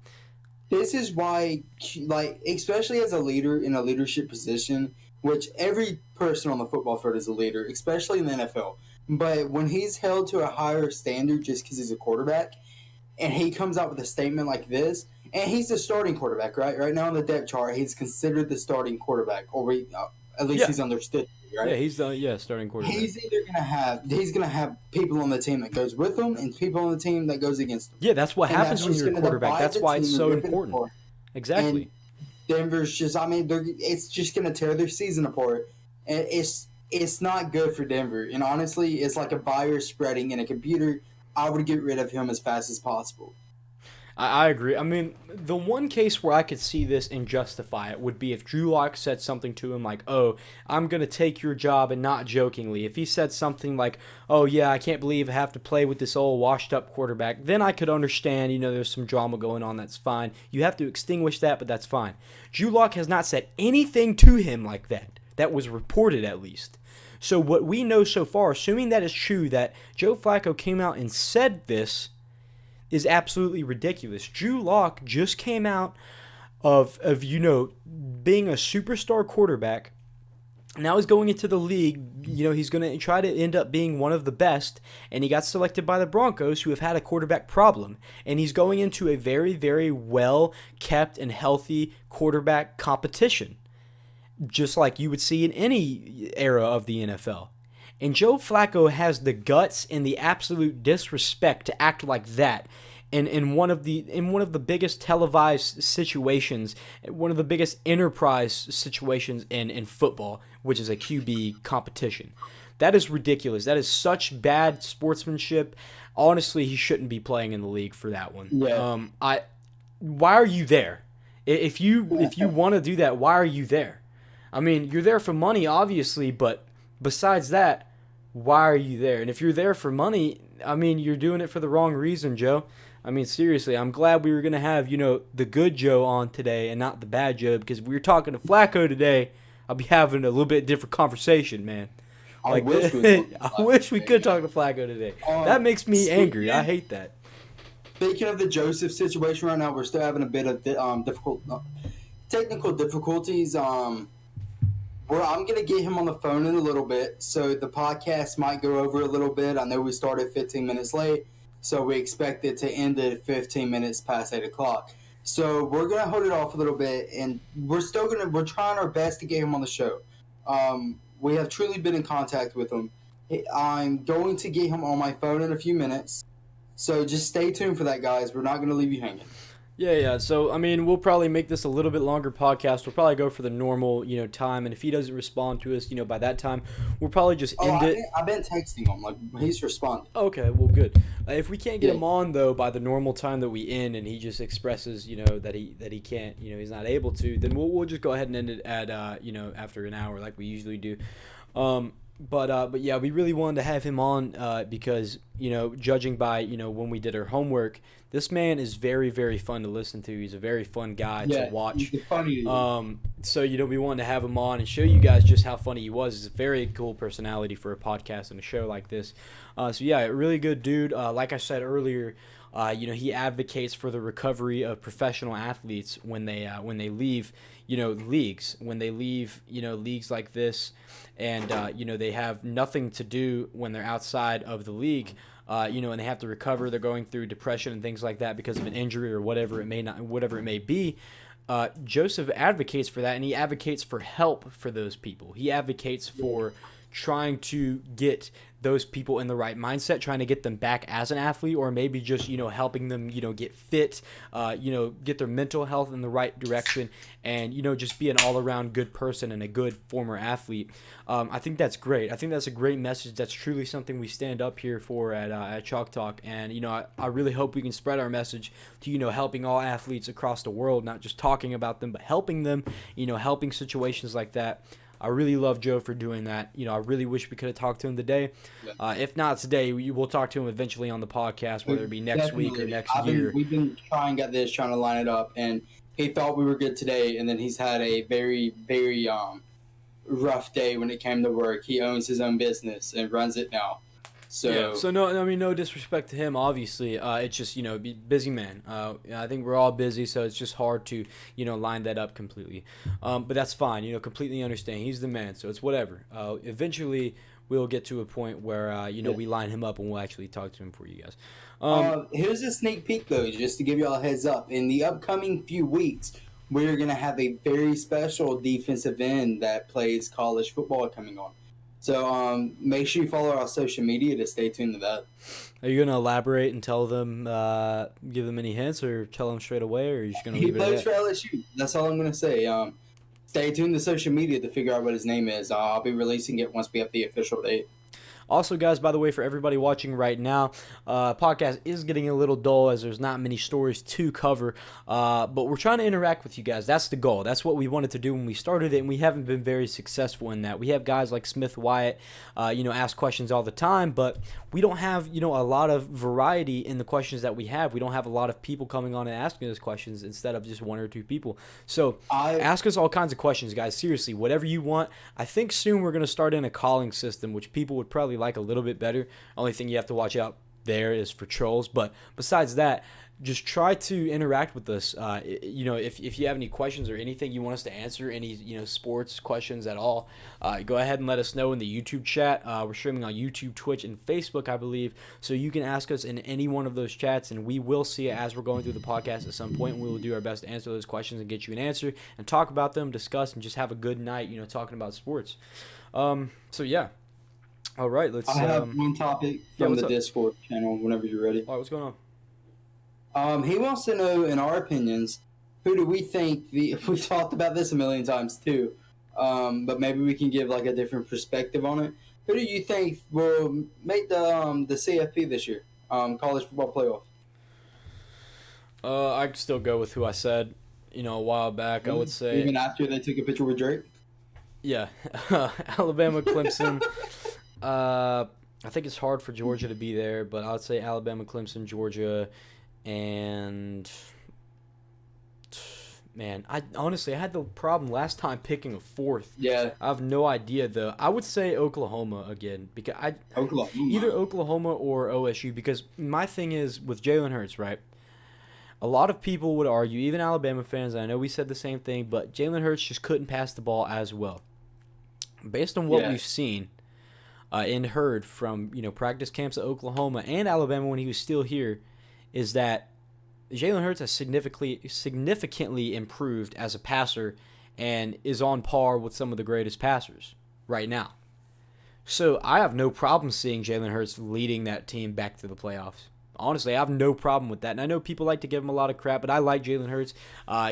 This is why, like, especially as a leader in a leadership position, which every person on the football field is a leader, especially in the NFL. But when he's held to a higher standard just because he's a quarterback, and he comes out with a statement like this, and he's the starting quarterback, right? Right now on the depth chart, he's considered the starting quarterback, or at least he's understood, right? Yeah, he's the starting quarterback. He's either gonna have people on the team that goes with him and people on the team that goes against him. Yeah, that's what happens when you're a quarterback. That's why it's so important. Exactly. And Denver's just, it's just gonna tear their season apart, and it's not good for Denver. And honestly, it's like a virus spreading in a computer. I would get rid of him as fast as possible. I agree. I mean, the one case where I could see this and justify it would be if Drew Lock said something to him like, "Oh, I'm going to take your job," and not jokingly. If he said something like, "Oh, yeah, I can't believe I have to play with this old washed-up quarterback," then I could understand, there's some drama going on. That's fine. You have to extinguish that, but that's fine. Drew Lock has not said anything to him like that. That was reported, at least. So what we know so far, assuming that is true, that Joe Flacco came out and said this, is absolutely ridiculous. Drew Lock just came out of being a superstar quarterback. Now he's going into the league. He's going to try to end up being one of the best, and he got selected by the Broncos, who have had a quarterback problem. And he's going into a very, very well-kept and healthy quarterback competition, just like you would see in any era of the NFL. And Joe Flacco has the guts and the absolute disrespect to act like that in one of the biggest televised situations, one of the biggest enterprise situations in football, which is a QB competition. That is ridiculous. That is such bad sportsmanship. Honestly, he shouldn't be playing in the league for that one. Yeah. Why are you there? If you want to do that, why are you there? I mean, you're there for money, obviously, but besides that, why are you there? And if you're there for money, I mean, you're doing it for the wrong reason, Joe. I mean, seriously, I'm glad we were going to have, the good Joe on today and not the bad Joe, because if we were talking to Flacco today, I'll be having a little bit different conversation, man. I wish we could talk to Flacco today. That makes me angry. I hate that. Speaking of the Joseph situation right now, we're still having a bit of technical difficulties. Where I'm going to get him on the phone in a little bit, so the podcast might go over a little bit. I know we started 15 minutes late, so we expect it to end at 15 minutes past 8 o'clock. So we're going to hold it off a little bit, and we're trying our best to get him on the show. We have truly been in contact with him. I'm going to get him on my phone in a few minutes, so just stay tuned for that, guys. We're not going to leave you hanging. Yeah. So, I mean, we'll probably make this a little bit longer podcast. We'll probably go for the normal, time. And if he doesn't respond to us, by that time, we'll probably just end it. I've been texting him. Like, he's responding. Okay, well, good. If we can't get him on, though, by the normal time that we end, and he just expresses, that he can't, he's not able to, then we'll just go ahead and end it at, after an hour like we usually do. But yeah, we really wanted to have him on because, judging by, when we did our homework, this man is very, very fun to listen to. He's a very fun guy to watch. He's funny. So, we wanted to have him on and show you guys just how funny he was. He's a very cool personality for a podcast and a show like this. So, yeah, a really good dude. Like I said earlier, he advocates for the recovery of professional athletes when they leave, leagues. When they leave, leagues like this, and they have nothing to do when they're outside of the league. And they have to recover. They're going through depression and things like that because of an injury or whatever it may be. Joseph advocates for that, and he advocates for help for those people. He advocates for trying to get those people in the right mindset, trying to get them back as an athlete, or maybe just, helping them, get fit, get their mental health in the right direction, and, just be an all-around good person and a good former athlete. I think that's great. I think that's a great message. That's truly something we stand up here for at Chalk Talk. And, I really hope we can spread our message to, helping all athletes across the world, not just talking about them, but helping them, helping situations like that. I really love Joe for doing that. I really wish we could have talked to him today. Yeah. If not today, we'll talk to him eventually on the podcast, whether it be next week or next year. We've been trying to line it up, and he thought we were good today, and then he's had a very, very rough day when it came to work. He owns his own business and runs it now. So no disrespect to him, obviously. It's just, busy man. I think we're all busy, so it's just hard to, line that up completely. But that's fine, completely understand. He's the man, so it's whatever. Eventually, we'll get to a point where, we line him up and we'll actually talk to him for you guys. Here's a sneak peek, though, just to give you all a heads up. In the upcoming few weeks, we're going to have a very special defensive end that plays college football coming on. So make sure you follow our social media to stay tuned to that. Are you going to elaborate and tell them, give them any hints, or tell them straight away, or are you just going to leave it at that? He plays for LSU. That's all I'm going to say. Stay tuned to social media to figure out what his name is. I'll be releasing it once we have the official date. Also, guys, by the way, for everybody watching right now, podcast is getting a little dull as there's not many stories to cover, but we're trying to interact with you guys. That's the goal. That's what we wanted to do when we started it, and we haven't been very successful in that. We have guys like Smith Wyatt, ask questions all the time, but we don't have, a lot of variety in the questions that we have. We don't have a lot of people coming on and asking us questions instead of just one or two people. So ask us all kinds of questions, guys. Seriously, whatever you want. I think soon we're going to start in a calling system, which people would probably like a little bit better. Only thing you have to watch out there is for trolls, but besides that, just try to interact with us. If you have any questions or anything you want us to answer, any sports questions at all, go ahead and let us know in the YouTube chat. We're streaming on YouTube, Twitch, and Facebook, I believe, so you can ask us in any one of those chats, and we will see it as we're going through the podcast at some point. We will do our best to answer those questions and get you an answer and talk about them, discuss, and just have a good night, talking about sports. So yeah. All right, let's. I have one topic from the Discord channel. Whenever you're ready. All right, what's going on? He wants to know, in our opinions, who do we think we've talked about this a million times too, but maybe we can give like a different perspective on it. Who do you think will make the CFP this year? College football playoff. I could still go with who I said, a while back. I would say, Even after they took a picture with Drake. yeah, Alabama, Clemson. I think it's hard for Georgia to be there, but I would say Alabama, Clemson, Georgia, and man, I honestly I had the problem last time picking a fourth. Yeah, I have no idea though. I would say Oklahoma again because either Oklahoma or OSU because my thing is with Jalen Hurts, right? A lot of people would argue, even Alabama fans, I know we said the same thing, but Jalen Hurts just couldn't pass the ball as well. Based on what we've seen and heard from practice camps at Oklahoma and Alabama when he was still here, is that Jalen Hurts has significantly improved as a passer and is on par with some of the greatest passers right now. So I have no problem seeing Jalen Hurts leading that team back to the playoffs. Honestly, I have no problem with that. And I know people like to give him a lot of crap, but I like Jalen Hurts.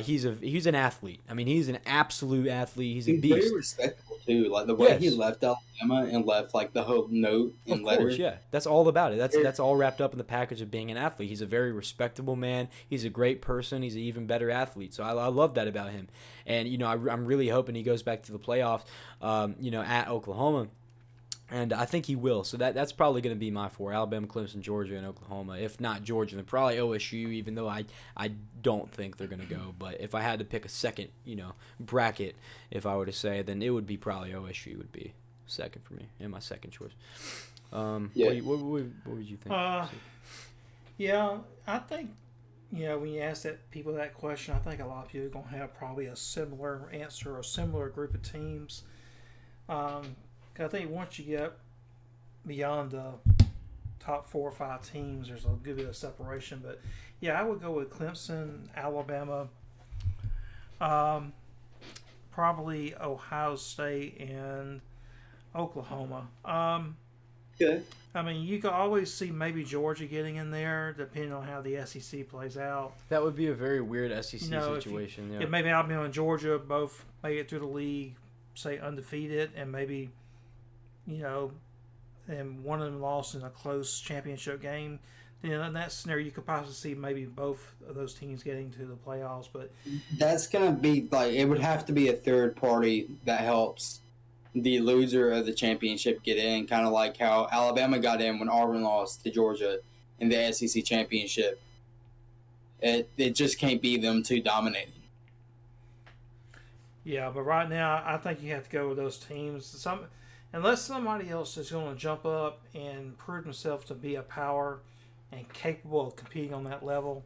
He's an athlete. I mean, he's an absolute athlete. He's a beast. Very respectable too. Like the way he left Alabama and left like the whole note and letter. Of course, yeah. That's all about it. That's all wrapped up in the package of being an athlete. He's a very respectable man. He's a great person. He's an even better athlete. So I love that about him. And I'm really hoping he goes back to the playoffs. At Oklahoma. And I think he will. So that's probably going to be my four: Alabama, Clemson, Georgia, and Oklahoma. If not Georgia, then probably OSU, even though I don't think they're going to go. But if I had to pick a second, bracket, if I were to say, then it would be probably OSU would be second for me and my second choice. What would you think? I think, when you ask people that question, I think a lot of people are going to have probably a similar answer or a similar group of teams. I think once you get beyond the top 4 or 5 teams, there's a good bit of separation. But I would go with Clemson, Alabama, probably Ohio State, and Oklahoma. Okay. I mean, you could always see maybe Georgia getting in there, depending on how the SEC plays out. That would be a very weird SEC situation. If maybe Alabama and Georgia both make it through the league, say undefeated, and maybe and one of them lost in a close championship game, then in that scenario you could possibly see maybe both of those teams getting to the playoffs. But that's gonna be like it would have to be a third party that helps the loser of the championship get in, kind of like how Alabama got in when Auburn lost to Georgia in the SEC championship. It just can't be them two dominating. Yeah, but right now I think you have to go with those teams. Unless somebody else is going to jump up and prove himself to be a power and capable of competing on that level,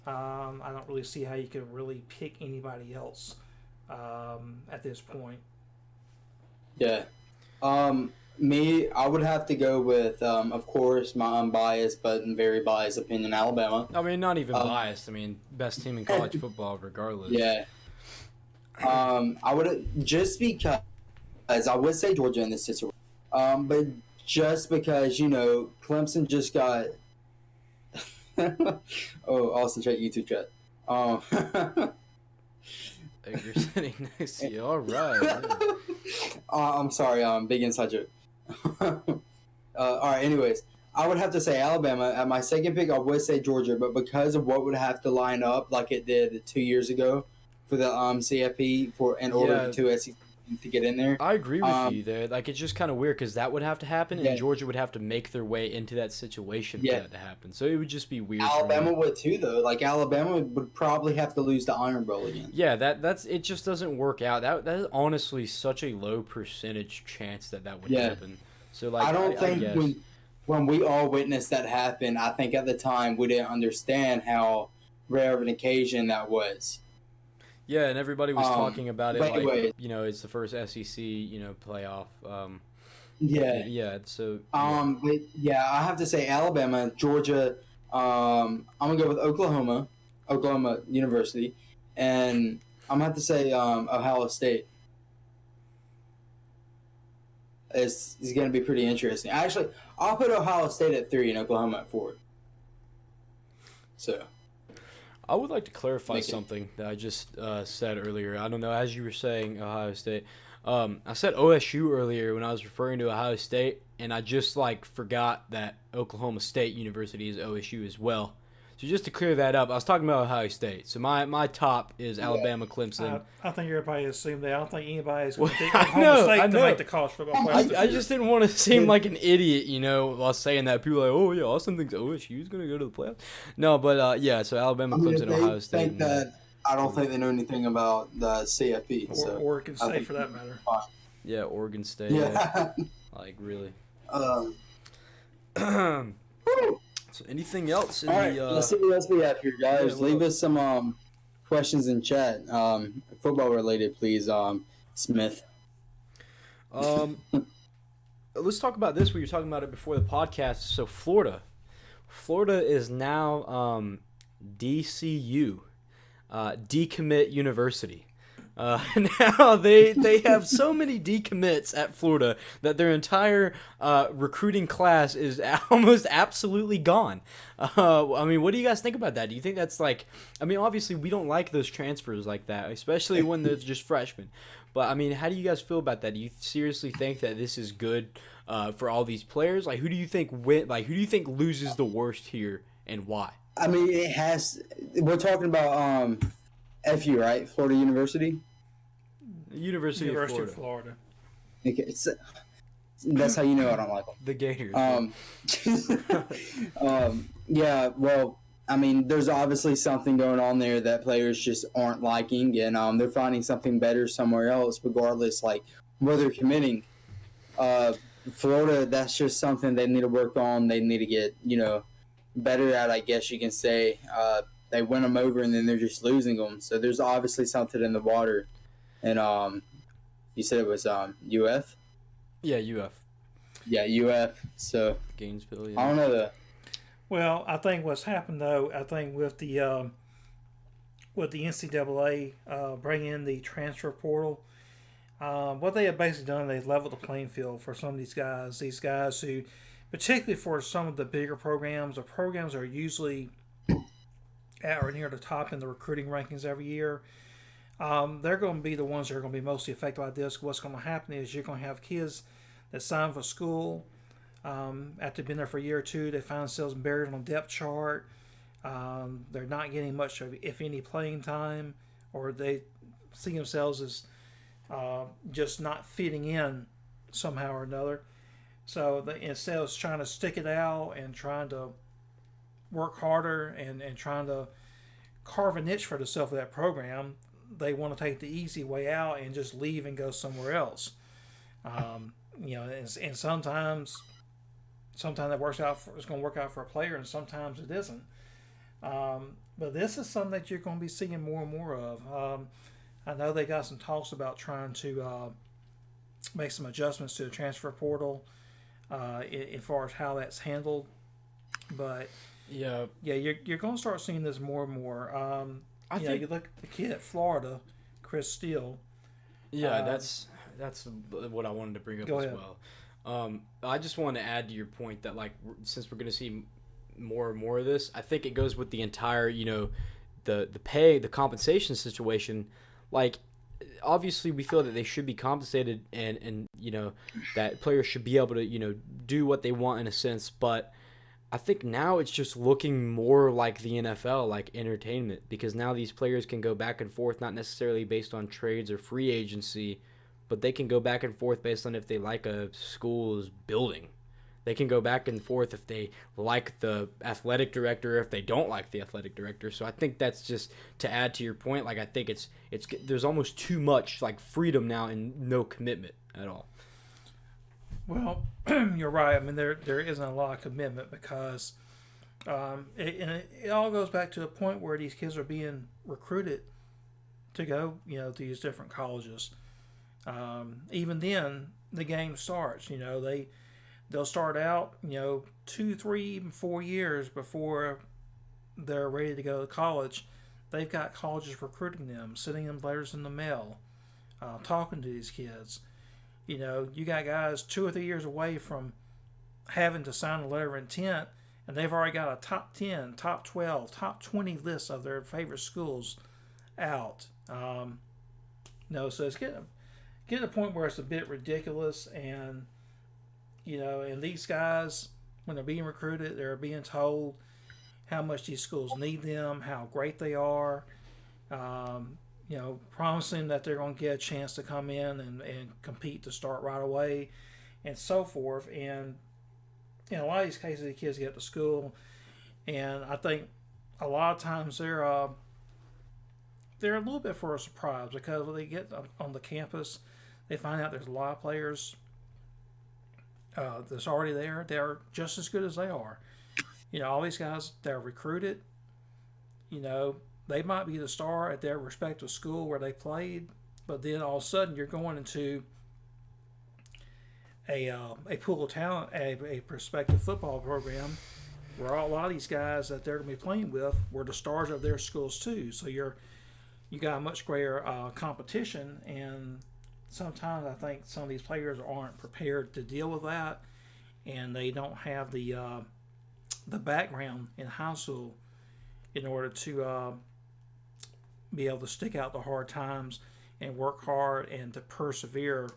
I don't really see how you could really pick anybody else at this point. Yeah. I would have to go with, of course, my unbiased but very biased opinion, Alabama. I mean, not even biased. I mean, best team in college football regardless. Yeah. I would just because I would say Georgia in this situation, but just because Clemson just got. Austin chat YouTube chat. You're sitting next to you. All right. I'm sorry. Big inside joke. All right. Anyways, I would have to say Alabama. At my second pick, I would say Georgia, but because of what would have to line up like it did 2 years ago for the CFP in order to SEC to get in there. I agree with you there. Like, it's just kind of weird because that would have to happen, and Georgia would have to make their way into that situation for that to happen. So it would just be weird. Alabama would too, though. Like, Alabama would probably have to lose the Iron Bowl again. Yeah, that's it. Just doesn't work out. That is honestly such a low percentage chance that would happen. So like, I don't think when we all witnessed that happen, I think at the time we didn't understand how rare of an occasion that was. Yeah, and everybody was talking about it anyway, it's the first SEC, playoff. Yeah. So. But I have to say Alabama, Georgia. I'm gonna go with Oklahoma University, and I'm gonna have to say Ohio State. It's gonna be pretty interesting. Actually, I'll put Ohio State at 3 and Oklahoma at 4. So. I would like to clarify Make it- something that I just said earlier. I don't know, as you were saying Ohio State. I said OSU earlier when I was referring to Ohio State, and I just forgot that Oklahoma State University is OSU as well. So just to clear that up, I was talking about Ohio State. So my top is Alabama, Clemson. I think everybody assumed that. I don't think anybody's going to Well, pick I Oklahoma know, State I to know. make the college football playoff. I just didn't want to seem like an idiot, while saying that. People are like, oh yeah, Austin thinks OSU is going to go to the playoffs. No, but yeah, so Alabama, Clemson, they Ohio State. think that. I don't think they know anything about the CFP. Or So Oregon I State, think- for that matter. Yeah, Oregon State. Yeah. Really. um, So anything else in all right, let's see what else we have here, guys. yeah, Leave well- us some questions in chat. Football related, please. Smith. Let's talk about this. We were talking about it before the podcast. So Florida is now DCU, Decommit University. Now they have so many decommits at Florida that their entire recruiting class is almost absolutely gone. I mean, what do you guys think about that? Do you think that's obviously we don't like those transfers like that, especially when they're just freshmen. But I mean, how do you guys feel about that? Do you seriously think that this is good for all these players? Who do you think who do you think loses the worst here and why? I mean, it has. We're talking about FU, right? Florida University. University of Florida. Okay, that's how you know I don't like them. The Gators. Yeah, well, I mean, there's obviously something going on there that players just aren't liking, and they're finding something better somewhere else, regardless, where they're committing. Florida, that's just something they need to work on. They need to get, better at, I guess you can say. They win them over, and then they're just losing them. So there's obviously something in the water. And you said it was UF? Yeah, UF. Yeah, UF. So Gainesville. I don't know the. Well, I think what's happened though, with the NCAA bringing in the transfer portal, what they have basically done, they've leveled the playing field for some of these guys. These guys who, particularly for some of the bigger programs, or programs are usually at or near the top in the recruiting rankings every year. They're going to be the ones that are going to be mostly affected by this. What's going to happen is you're going to have kids that sign for school. After they've been there for a year or two, they find themselves buried on a depth chart. They're not getting much of, if any, playing time, or they see themselves as just not fitting in somehow or another. So instead of trying to stick it out and trying to work harder and trying to carve a niche for themselves with that program, they want to take the easy way out and just leave and go somewhere else. And sometimes that works out it's going to work out for a player, and sometimes it isn't. But this is something that you're going to be seeing more and more of. I know they got some talks about trying to make some adjustments to the transfer portal as far as how that's handled. But Yeah. you're going to start seeing this more and more. I think you look at the kid at Florida, Chris Steele. Yeah, that's what I wanted to bring up Go as ahead. well. I just wanted to add to your point that since we're going to see more and more of this, I think it goes with the entire the pay, the compensation situation. Obviously we feel that they should be compensated and that players should be able to do what they want in a sense, but I think now it's just looking more like the NFL, like entertainment, because now these players can go back and forth, not necessarily based on trades or free agency, but they can go back and forth based on if they like a school's building. They can go back and forth if they like the athletic director, if they don't like the athletic director. So I think that's just to add to your point. I think it's there's almost too much freedom now and no commitment at all. Well, you're right. I mean, there isn't a lot of commitment because it all goes back to the point where these kids are being recruited to go, to these different colleges. Even then, the game starts. They'll start out, 2, 3, even 4 years before they're ready to go to college. They've got colleges recruiting them, sending them letters in the mail, talking to these kids. You got guys 2 or 3 years away from having to sign a letter of intent, and they've already got a top 10, top 12, top 20 list of their favorite schools out. No, so it's getting to the point where it's a bit ridiculous, and and these guys, when they're being recruited, they're being told how much these schools need them, how great they are, promising that they're going to get a chance to come in and compete to start right away, and so forth. And in a lot of these cases, the kids get to school, and I think a lot of times they're a little bit for a surprise, because when they get on the campus, they find out there's a lot of players that's already there. They're just as good as they are. All these guys that are recruited, they might be the star at their respective school where they played, but then all of a sudden you're going into a pool of talent, a prospective football program where a lot of these guys that they're going to be playing with were the stars of their schools too. So you got a much greater competition, and sometimes I think some of these players aren't prepared to deal with that, and they don't have the background in high school in order to be able to stick out the hard times and work hard and to persevere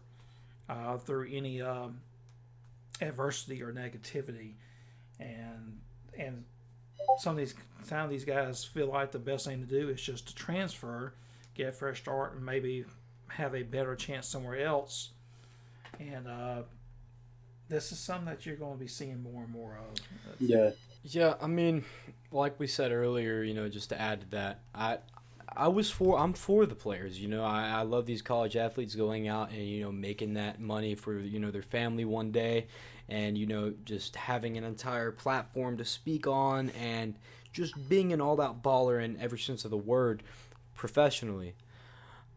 through any adversity or negativity. And some of these guys feel like the best thing to do is just to transfer, get a fresh start, and maybe have a better chance somewhere else. And this is something that you're going to be seeing more and more of. Yeah, I mean, like we said earlier, just to add to that, I'm for the players. I love these college athletes going out and making that money for their family one day, and just having an entire platform to speak on, and just being an all-out baller in every sense of the word, professionally.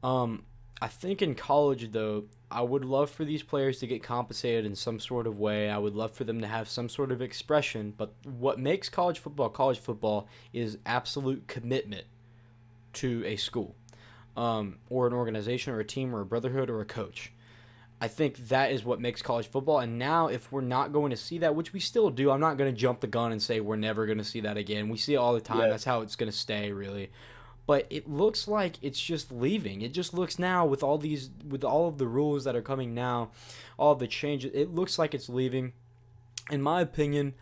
I think in college, though, I would love for these players to get compensated in some sort of way. I would love for them to have some sort of expression. But what makes college football is absolute commitment to a school, or an organization, or a team, or a brotherhood, or a coach. I think that is what makes college football. And now, if we're not going to see that, which we still do, I'm not going to jump the gun and say we're never going to see that again. We see it all the time. Yeah. That's how it's going to stay, really. But it looks like it's just leaving. It just looks now with all of the rules that are coming now, all of the changes, it looks like it's leaving. In my opinion,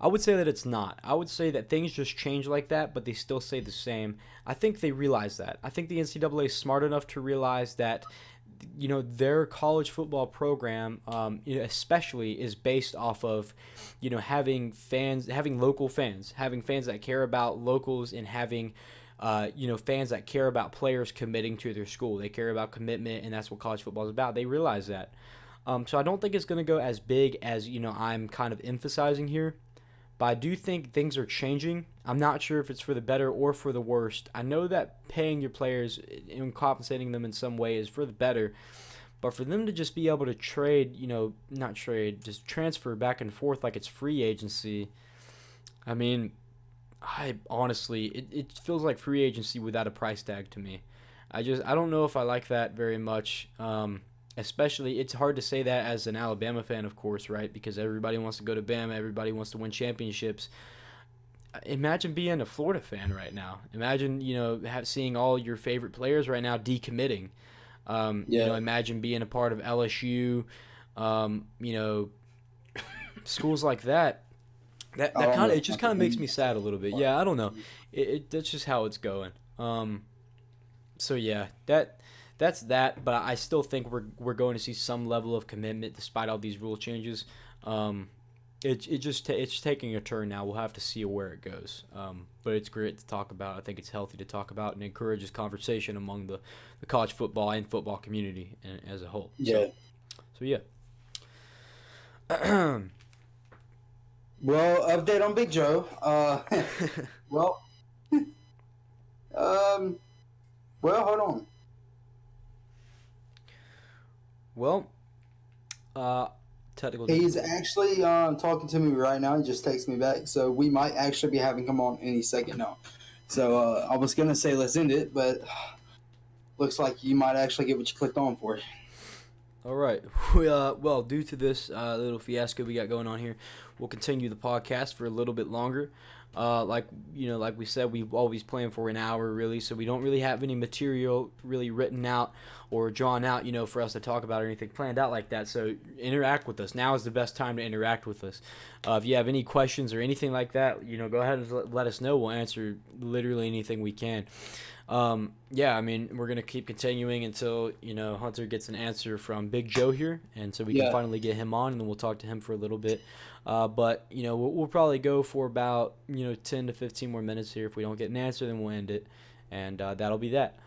I would say that it's not. I would say that things just change like that, but they still stay the same. I think they realize that. I think the NCAA is smart enough to realize that their college football program, especially, is based off of, having local fans, having fans that care about locals, and having fans that care about players committing to their school. They care about commitment, and that's what college football is about. They realize that. So I don't think it's going to go as big as, I'm kind of emphasizing here. But I do think things are changing. I'm not sure if it's for the better or for the worst. I know that paying your players and compensating them in some way is for the better. But for them to just be able to just transfer back and forth like it's free agency, I mean, I honestly, it feels like free agency without a price tag to me. I don't know if I like that very much. Especially, it's hard to say that as an Alabama fan, of course, right? Because everybody wants to go to Bama, everybody wants to win championships. Imagine being a Florida fan right now. Imagine, seeing all your favorite players right now decommitting. Imagine being a part of LSU, schools like that. It just kind of makes me sad a little bit. Yeah, I don't know. That's just how it's going. So yeah, that's that. But I still think we're going to see some level of commitment despite all these rule changes. It's taking a turn now. We'll have to see where it goes. But it's great to talk about. I think it's healthy to talk about and encourages conversation among the college football and football community as a whole. Yeah. So yeah. Well, update on Big Joe. Well, hold on. Well, technical. He's actually talking to me right now. He just texted me back, so we might actually be having him on any second now. So I was gonna say let's end it, but looks like you might actually get what you clicked on for. All right. Well, due to this little fiasco we got going on here, we'll continue the podcast for a little bit longer. Like we said, we always plan for an hour, really, so we don't really have any material really written out or drawn out, for us to talk about or anything planned out like that. So interact with us. Now is the best time to interact with us. If you have any questions or anything like that, go ahead and let us know. We'll answer literally anything we can. Yeah, I mean, we're going to keep continuing until, Hunter gets an answer from Big Joe here, and so we can finally get him on, and then we'll talk to him for a little bit. But, we'll probably go for about, 10 to 15 more minutes here. If we don't get an answer, then we'll end it, and that'll be that.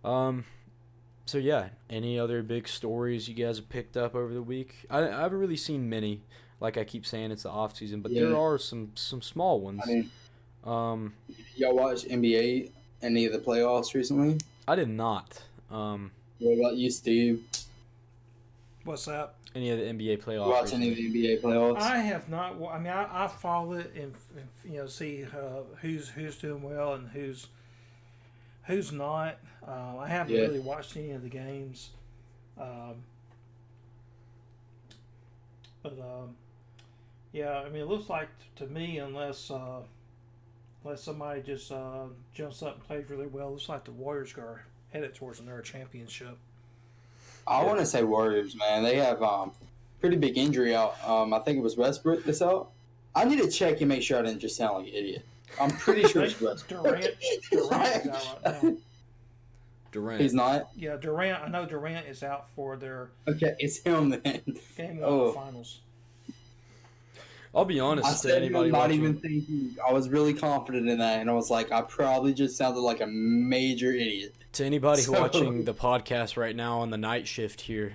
So, yeah, any other big stories you guys have picked up over the week? I haven't really seen many. Like I keep saying, it's the off season, but there are some small ones. I mean, y'all watch NBA? Any of the playoffs recently? I did not. What about you, Steve? What's that? Any of the NBA playoffs? You watch any of the NBA playoffs? I have not. I mean, I follow it and see who's doing well and who's not. I haven't really watched any of the games, but yeah, I mean, it looks like to me, unless somebody just jumps up and plays really well, it looks like the Warriors are headed towards another championship. I want to say Warriors, man. They have pretty big injury out. I think it was Westbrook that's out. I need to check and make sure I didn't just sound like an idiot. I'm pretty sure it's Westbrook. Durant is out right now. Durant. He's not? Yeah, Durant. I know Durant is out for their Okay, it's him then. game 1 of the finals. I'll be honest. I said anybody not watching, even thinking. I was really confident in that, and I was like, I probably just sounded like a major idiot. to anybody watching the podcast right now on the night shift here,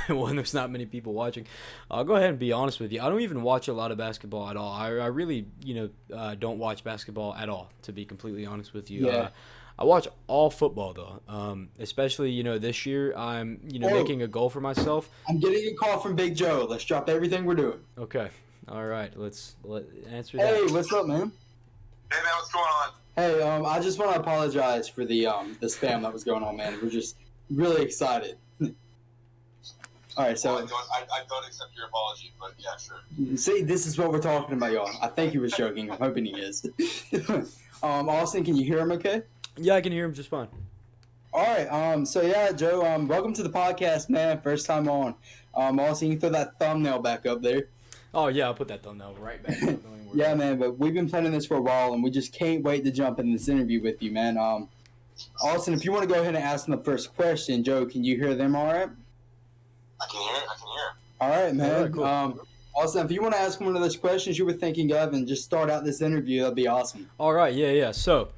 when there's not many people watching, I'll go ahead and be honest with you. I don't even watch a lot of basketball at all. I really, don't watch basketball at all, to be completely honest with you. Yeah. I watch all football though, especially this year. I'm making a goal for myself. I'm getting a call from Big Joe. Let's drop everything we're doing. Okay, all right. Let answer Hey, that. what's up, man? Hey man, what's going on? Hey, I just want to apologize for the spam that was going on, man. We're just really excited. All right, so I don't accept your apology, but yeah, sure. see, this is what we're talking about, y'all. I think he was joking. I'm hoping he is. Austin, can you hear him? Okay. Yeah, I can hear him just fine. All right. So yeah, Joe. Welcome to the podcast, man. First time on. Austin, you can throw that thumbnail back up there. Oh yeah, I'll put that thumbnail right back. Don't worry Yeah, about it. man. But we've been planning this for a while, and we just can't wait to jump in this interview with you, man. Austin, if you want to go ahead and ask them the first question, Joe, can you hear them all right? I can hear it. All right, man. All right, cool. Austin, if you want to ask one of those questions you were thinking of and just start out this interview, that'd be awesome. All right, yeah. So,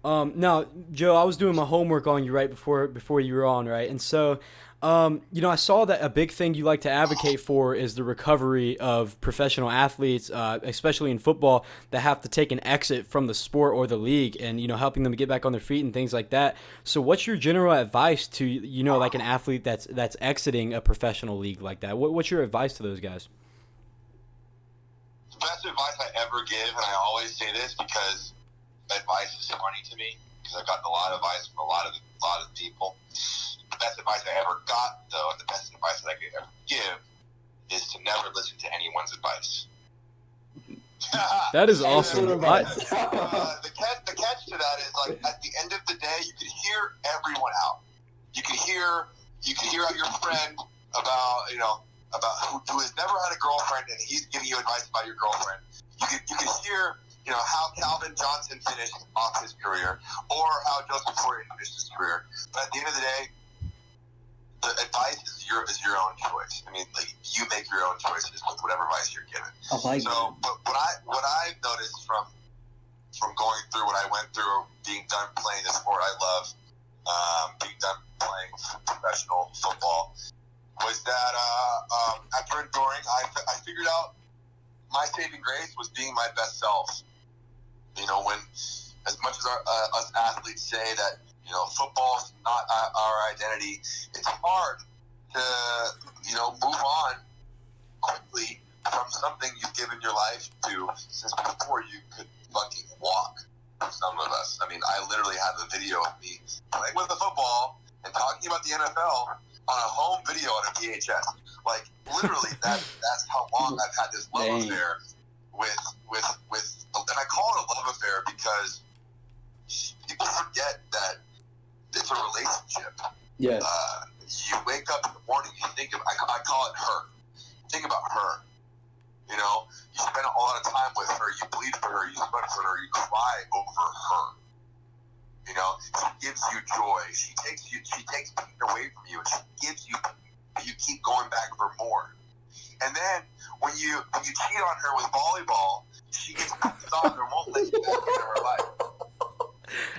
now, Joe, I was doing my homework on you right before you were on, right? And so, I saw that a big thing you like to advocate for is the recovery of professional athletes, especially in football, that have to take an exit from the sport or the league, and helping them get back on their feet and things like that. So, what's your general advice to like an athlete that's exiting a professional league like that? What's your advice to those guys? The best advice I ever give, and I always say this because advice is funny to me, because I've gotten a lot of advice from a lot of people. The best advice I ever got, though, and the best advice that I could ever give, is to never listen to anyone's advice. That is awesome. Good advice. The catch to that is, like, at the end of the day, you can hear everyone out. You can hear out your friend about who has never had a girlfriend, and he's giving you advice about your girlfriend. You can hear how Calvin Johnson finished off his career, or how Joseph Fauria finished his career. But at the end of the day, the advice is your own choice. I mean, like, you make your own choices with whatever advice you're given. I like So, but what I've noticed from going through what I went through, being done playing the sport I love, being done playing professional football, was that after enduring, I figured out my saving grace was being my best self. When, as much as us athletes say that football is not our identity, it's hard to move on quickly from something you've given your life to since before you could fucking walk. Some of us. I mean, I literally have a video of me playing with the football and talking about the NFL on a home video on a VHS. Like literally, that's how long I've had this love affair with, and I call it a love affair because people forget that it's a relationship. Yeah. You wake up in the morning, you think of, I call it her. Think about her. You know, you spend a lot of time with her, you bleed for her, you sweat for her, you cry over her. You know, she gives you joy. She takes pain away from you, and she gives you, you keep going back for more. And then when you cheat on her with volleyball, she gets knocked off and won't let you back into her life.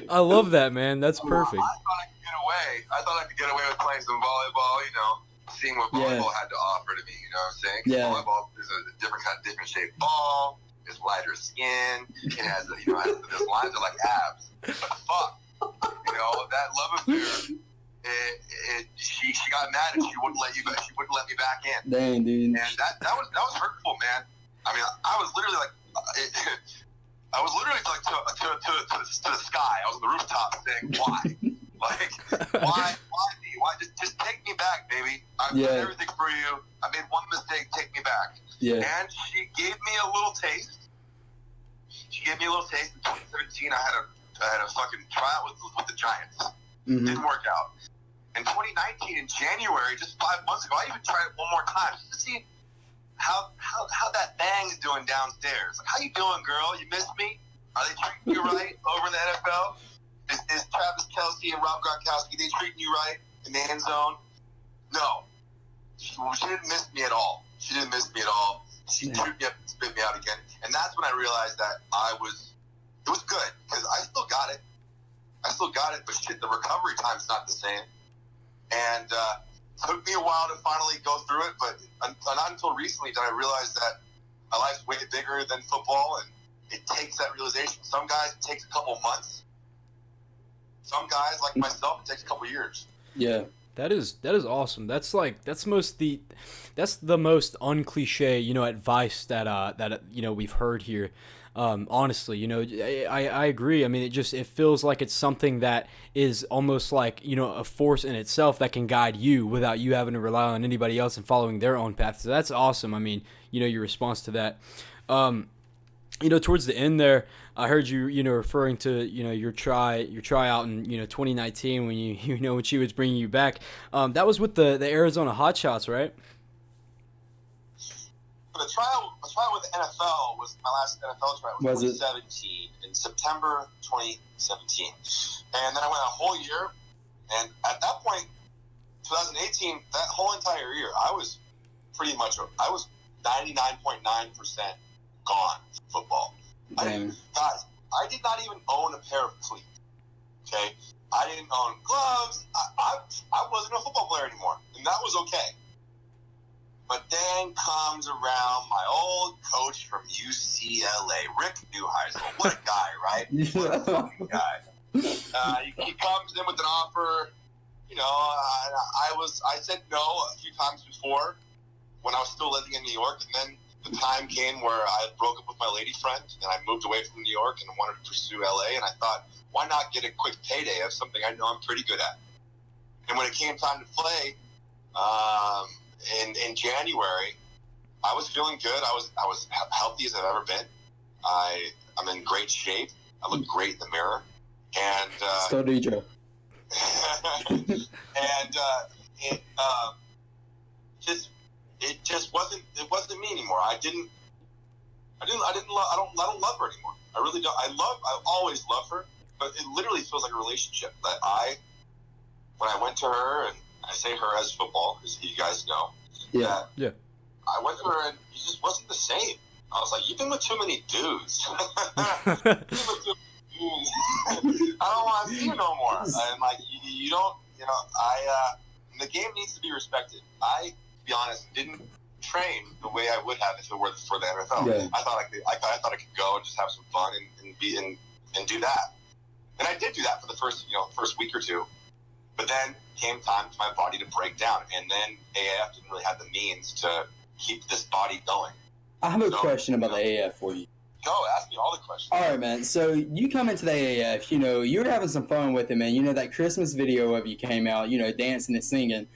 I love that, man. That's perfect. I thought I could get away. I thought I could get away with playing some volleyball, you know, seeing what volleyball had to offer to me, you know what I'm saying? Yeah. Volleyball is a different shaped ball. It's lighter skin. It has, you know, those lines are like abs. But fuck, you know, that love affair, she got mad and she wouldn't let you back. She wouldn't let me back in. Dang, dude. And that was hurtful, man. I mean, I was literally like, I was literally like to the sky. I was on the rooftop saying, "Why? Like, why me? Why just take me back, baby? I've done everything for you. I made one mistake. Take me back." Yeah. And she gave me a little taste. She gave me a little taste in 2017. I had a fucking tryout with the Giants. Mm-hmm. Didn't work out. In 2019, in January, just 5 months ago, I even tried it one more time just to see how that bang is doing downstairs. Like, how you doing, girl? You miss me? Are they treating you right over in the NFL? Is Travis Kelce and Rob Gronkowski, they treating you right in the end zone? No. She didn't miss me at all. She didn't miss me at all. She tripped me up and spit me out again. And that's when I realized that it was good because I still got it. But shit, the recovery time's not the same. And took me a while to finally go through it, but not until recently did I realize that my life's way bigger than football, and it takes that realization. Some guys, it takes a couple months. Some guys, like myself, it takes a couple years. Yeah. That is awesome. That's the most uncliche, you know, advice that you know, we've heard here. Honestly, you know, I agree. I mean, it feels like it's something that is almost like, you know, a force in itself that can guide you without you having to rely on anybody else and following their own path. So that's awesome. I mean, you know, your response to that. You know, towards the end there, I heard you know, referring to, you know, your tryout in, you know, 2019 when you know, when she was bringing you back. That was with the Arizona Hotshots, right? The trial with the NFL was my last NFL trial. Was 2017 in September 2017, and then I went a whole year. And at that point, 2018, that whole entire year, I was 99.9% gone from football. Guys, I did not even own a pair of cleats. Okay, I didn't own gloves. I wasn't a football player anymore, and that was okay. But then comes around my old coach from UCLA, Rick Neuheisel. What a guy, right? What a fucking guy. He comes in with an offer. You know, I said no a few times before when I was still living in New York. And then the time came where I broke up with my lady friend and I moved away from New York and wanted to pursue LA. And I thought, why not get a quick payday of something I know I'm pretty good at? And when it came time to play, in January, I was feeling good. I was healthy as I've ever been. I'm in great shape. I look great in the mirror. And so do you. and it just wasn't me anymore. I don't love her anymore. I really don't. I always love her, but it literally feels like a relationship that when I went to her, and I say her as football, because you guys know. Yeah. Yeah. I went to her and it just wasn't the same. I was like, you've been with too many dudes. I don't want to see you no more. And like, you don't, you know, the game needs to be respected. I, to be honest, didn't train the way I would have if it were for the NFL. Yeah. I thought I could go and just have some fun and do that. And I did do that for the first week or two. But then came time for my body to break down, and then AAF didn't really have the means to keep this body going. I have a question about the AAF for you. Go, ask me all the questions. All right, man. So you come into the AAF, you know, you were having some fun with it, man. You know, that Christmas video of you came out, you know, dancing and singing.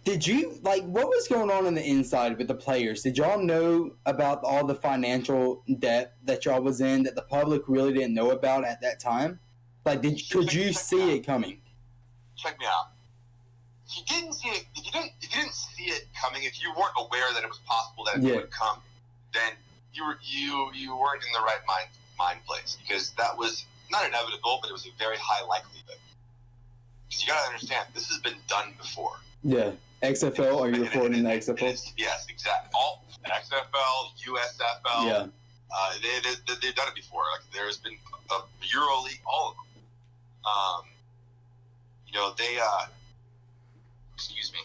Did you like what was going on the inside with the players? Did y'all know about all the financial debt that y'all was in that the public really didn't know about at that time? Like, could you see it coming? Check me out. If you didn't see it, if you didn't see it coming, if you weren't aware that it was possible that it would come, then you weren't in the right mind place, because that was not inevitable, but it was a very high likelihood. Because you got to understand, this has been done before. Yeah. XFL? Are you reporting in the XFL? Yes, exactly. All XFL, USFL. Yeah. They've done it before. Like, there's been a EuroLeague, all of them. They excuse me.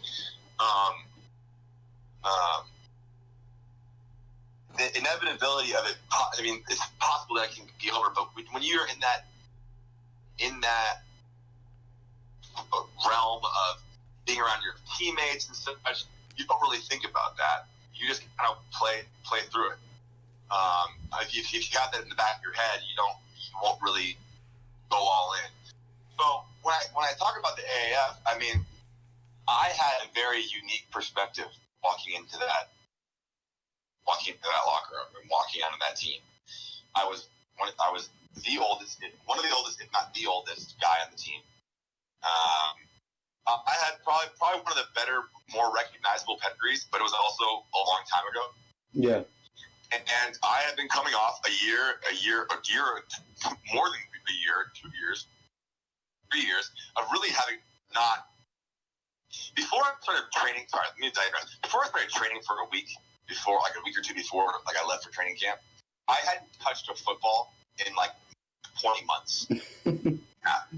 The inevitability of it. I mean, it's possible that it can be over, but when you're in that realm of being around your teammates and such, you don't really think about that. You just kind of play through it. If you got that in the back of your head, you won't really go all in. So when I talk about the AAF, I mean, I had a very unique perspective walking into that locker room and walking onto that team. I was the oldest, one of the oldest, if not the oldest guy on the team. I had probably one of the better, more recognizable pedigrees, but it was also a long time ago. Yeah. And I had been coming off a year, more than a year, 2 years, 3 years of really having not. Before I started training, let me digress. Before I started training for a week or two before, like I left for training camp, I hadn't touched a football in like 20 months. Yeah.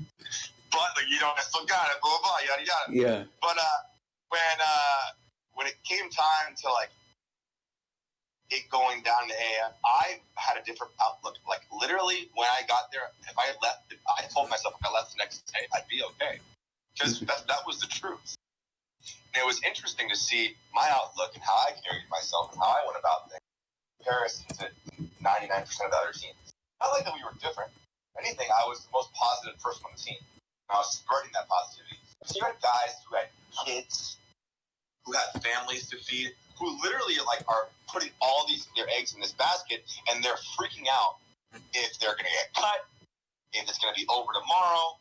But I still got it, blah blah blah, yada yada. Yeah. But when it came time to like it going down to AF, I had a different outlook. Like literally, when I got there, if I had left, I told myself if I left the next day, I'd be okay, because that was the truth. And it was interesting to see my outlook and how I carried myself and how I went about things in comparison to 99% of the other teams. Not like that we were different. If anything, I was the most positive person on the team. And I was spreading that positivity. So you had guys who had kids, who had families to feed, who literally are putting all their eggs in this basket, and they're freaking out if they're going to get cut, if it's going to be over tomorrow.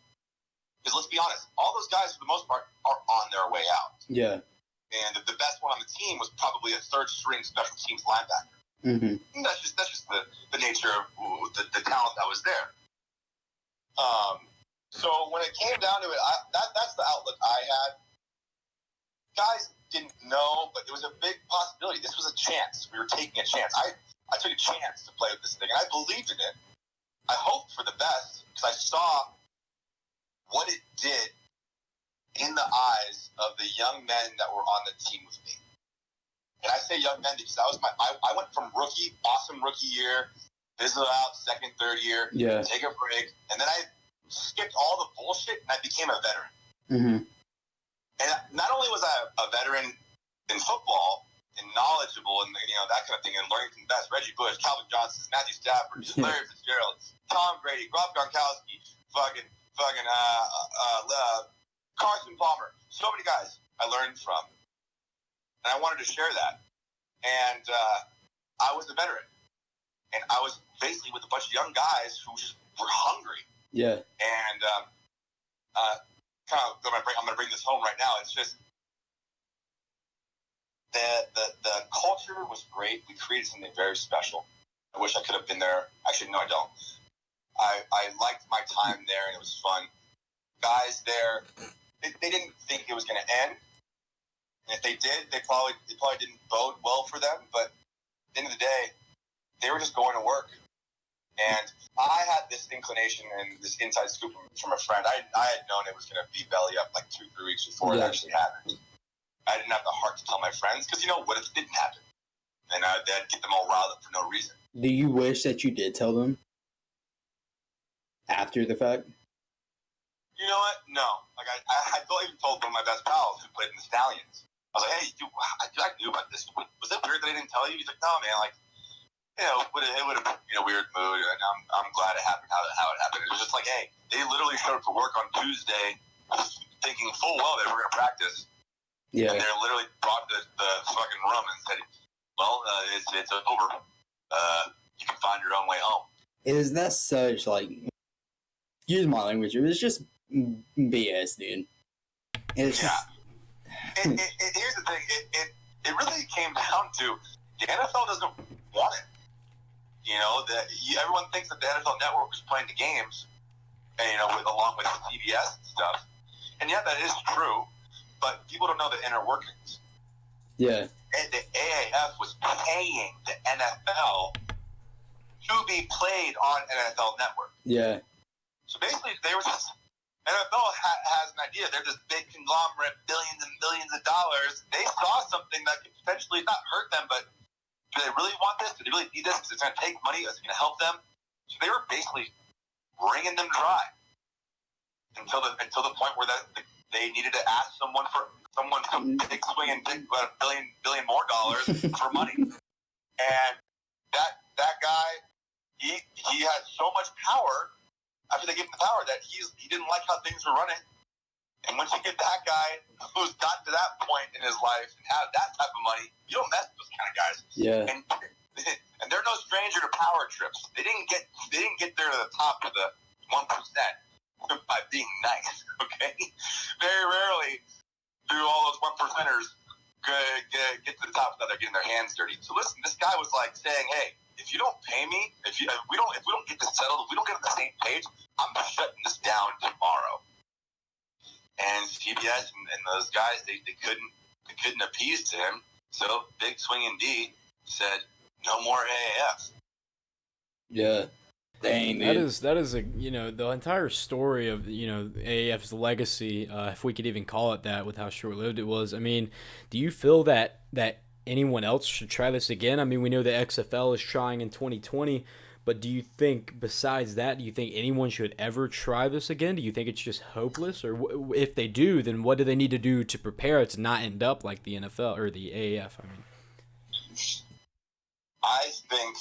Because let's be honest, all those guys, for the most part, are on their way out. Yeah. And the best one on the team was probably a third-string special teams linebacker. Mm-hmm. And that's just the nature of the talent that was there. So when it came down to it, that's the outlook I had. Guys didn't know, but there was a big possibility. This was a chance. We were taking a chance. I took a chance to play with this thing, and I believed in it. I hoped for the best because I saw what it did in the eyes of the young men that were on the team with me. And I say young men because that was I went from awesome rookie year, fizzle out, second, third year, take a break, and then I skipped all the bullshit and I became a veteran. Mm-hmm. And not only was I a veteran in football and knowledgeable and that kind of thing, and learning from the best, Reggie Bush, Calvin Johnson, Matthew Stafford, Larry Fitzgerald, Tom Brady, Rob Gronkowski, fucking Carson Palmer, so many guys I learned from, and I wanted to share that. And I was a veteran, and I was basically with a bunch of young guys who just were hungry. Yeah. And I'm gonna bring this home right now. It's just the culture was great. We created something very special. I wish I could have been there. Actually, no, I don't. I liked my time there, and it was fun. Guys there, they didn't think it was going to end. And if they did, it probably didn't bode well for them. But at the end of the day, they were just going to work. And I had this inclination and this inside scoop from a friend. I had known it was going to be belly up like 2-3 weeks before it actually happened. I didn't have the heart to tell my friends because, what if it didn't happen? And that'd get them all riled up for no reason. Do you wish that you did tell them after the fact? You know what? No. Like I even told one of my best pals who played in the Stallions. I was like, hey, I knew about this. Was it weird that I didn't tell you? He's like, no, man. Like, it would have put me in a weird mood, and I'm glad it happened how it happened. It was just like, hey, they literally showed up to work on Tuesday, thinking full well they were going to practice. Yeah. And they're literally brought to the fucking room and said, well, it's over. You can find your own way home. Is that such, like, excuse my language, it's just BS, dude. It's Yeah. Here's the thing. It really came down to the NFL doesn't want it. You know, everyone thinks that the NFL Network is playing the games, and, you know, along with CBS and stuff. And yeah, that is true, but people don't know the inner workings. yeah. And the AAF was paying the NFL to be played on NFL Network. Yeah. So basically, they were just NFL has an idea. They're this big conglomerate, billions and billions of dollars. They saw something that could potentially not hurt them, but do they really want this? Do they really need this? Because it's going to take money. It's going to help them. So they were basically wringing them dry until the point where they needed to ask someone to take swing and take about $1 billion more dollars for money. And that guy, he had so much power after they gave him the power that he didn't like how things were running. And once you get that guy who's gotten to that point in his life and had that type of money, you don't mess with those kind of guys. Yeah. And they're no stranger to power trips. They didn't get there to the top of the 1% by being nice. Okay, very rarely do all those 1%ers get to the top without getting their hands dirty. So listen, this guy was like saying, "Hey, if you don't pay me, if we don't get this settled, if we don't get on the same page, I'm shutting this down tomorrow." And CBS and those guys, they couldn't appease to him. So Big Swinging D said, "No more AAF." Yeah. Dang, dude. That is a the entire story of AAF's legacy, if we could even call it that, with how short lived it was. I mean, do you feel that anyone else should try this again? I mean, we know the XFL is trying in 2020, but do you think besides that, do you think anyone should ever try this again? Do you think it's just hopeless, or if they do, then what do they need to do to prepare it to not end up like the NFL or the AAF? I mean, I think.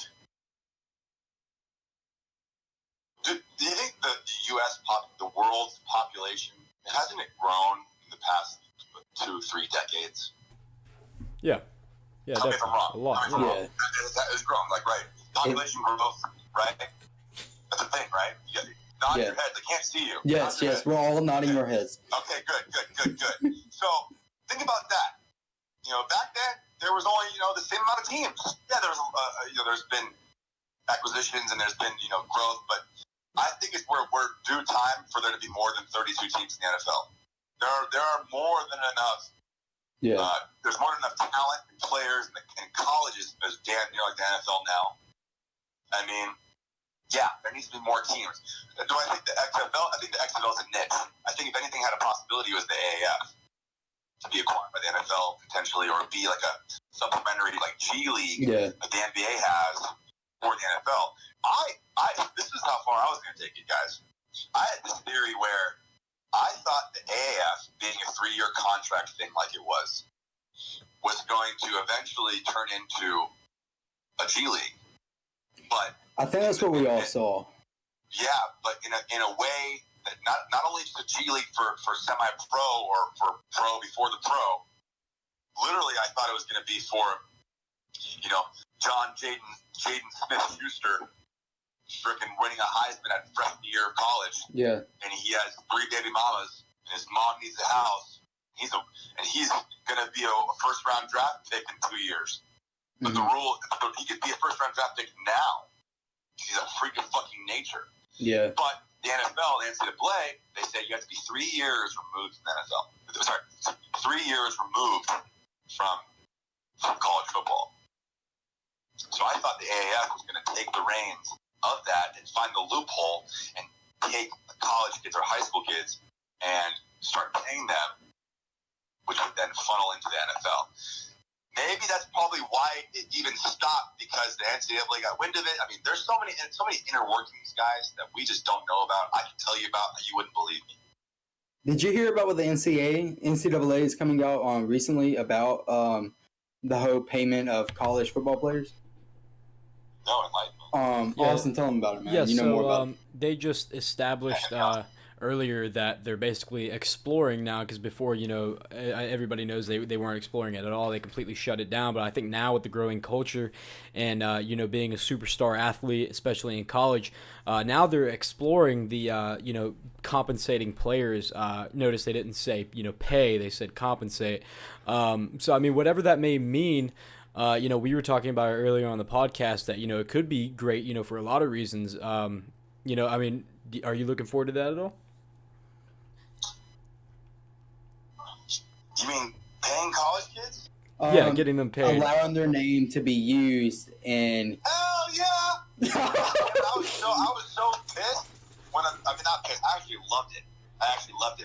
Do you think the U.S. the world's population, hasn't it grown in the past 2-3 decades? yeah, Tell me if I'm wrong. a lot. Yeah. It's grown, like, right? Population growth, right? That's the thing, right? Nod your heads. I can't see you. Yes, we're all nodding our heads. Okay, good. So think about that. Back then there was only the same amount of teams. Yeah, there's been acquisitions and there's been growth, but I think we're due time for there to be more than 32 teams in the NFL. There are more than enough. Yeah. There's more than enough talent and players in colleges as damn near like the NFL now. I mean, yeah, there needs to be more teams. Do I think the XFL? I think the XFL is a niche. I think if anything had a possibility, it was the AAF to be acquired by the NFL potentially, or be like a supplementary like G League that the NBA has for the NFL. This is how far I was going to take it, guys. I had this theory where I thought the AAF, being a 3-year contract thing like it was going to eventually turn into a G League. But I think that's what we all saw. Yeah, but in a way that not only just a G League for semi-pro or for pro before the pro. Literally, I thought it was going to be for John Jaden Smith-Schuster freaking winning a Heisman at freshman year of college. Yeah. And he has 3 baby mamas, and his mom needs a house. He's going to be a first-round draft pick in 2 years. But the rule, he could be a first-round draft pick now. He's a freak of fucking nature. Yeah. But the NFL, the NCAA, they say you have to be 3 years removed from the NFL. Sorry, 3 years removed from college football. So I thought the AAF was going to take the reins of that and find the loophole and take college kids or high school kids and start paying them, which would then funnel into the NFL. Maybe that's probably why it even stopped, because the NCAA got wind of it. I mean, there's so many inner workings, guys, that we just don't know about. I can tell you about that you wouldn't believe me. Did you hear about what the NCAA is coming out on recently about the whole payment of college football players? No, enlighten me. Austin, tell them about it, man. Yeah, you know more about it. They just established earlier that they're basically exploring now, because before, everybody knows they weren't exploring it at all. They completely shut it down. But I think now with the growing culture and, being a superstar athlete, especially in college, now they're exploring the, compensating players. Notice they didn't say, pay. They said compensate. So, I mean, whatever that may mean, we were talking about it earlier on the podcast that, it could be great, for a lot of reasons. I mean, are you looking forward to that at all? You mean paying college kids? Yeah, getting them paid. Allowing their name to be used in. Hell yeah! I was so pissed when not pissed. I actually loved it.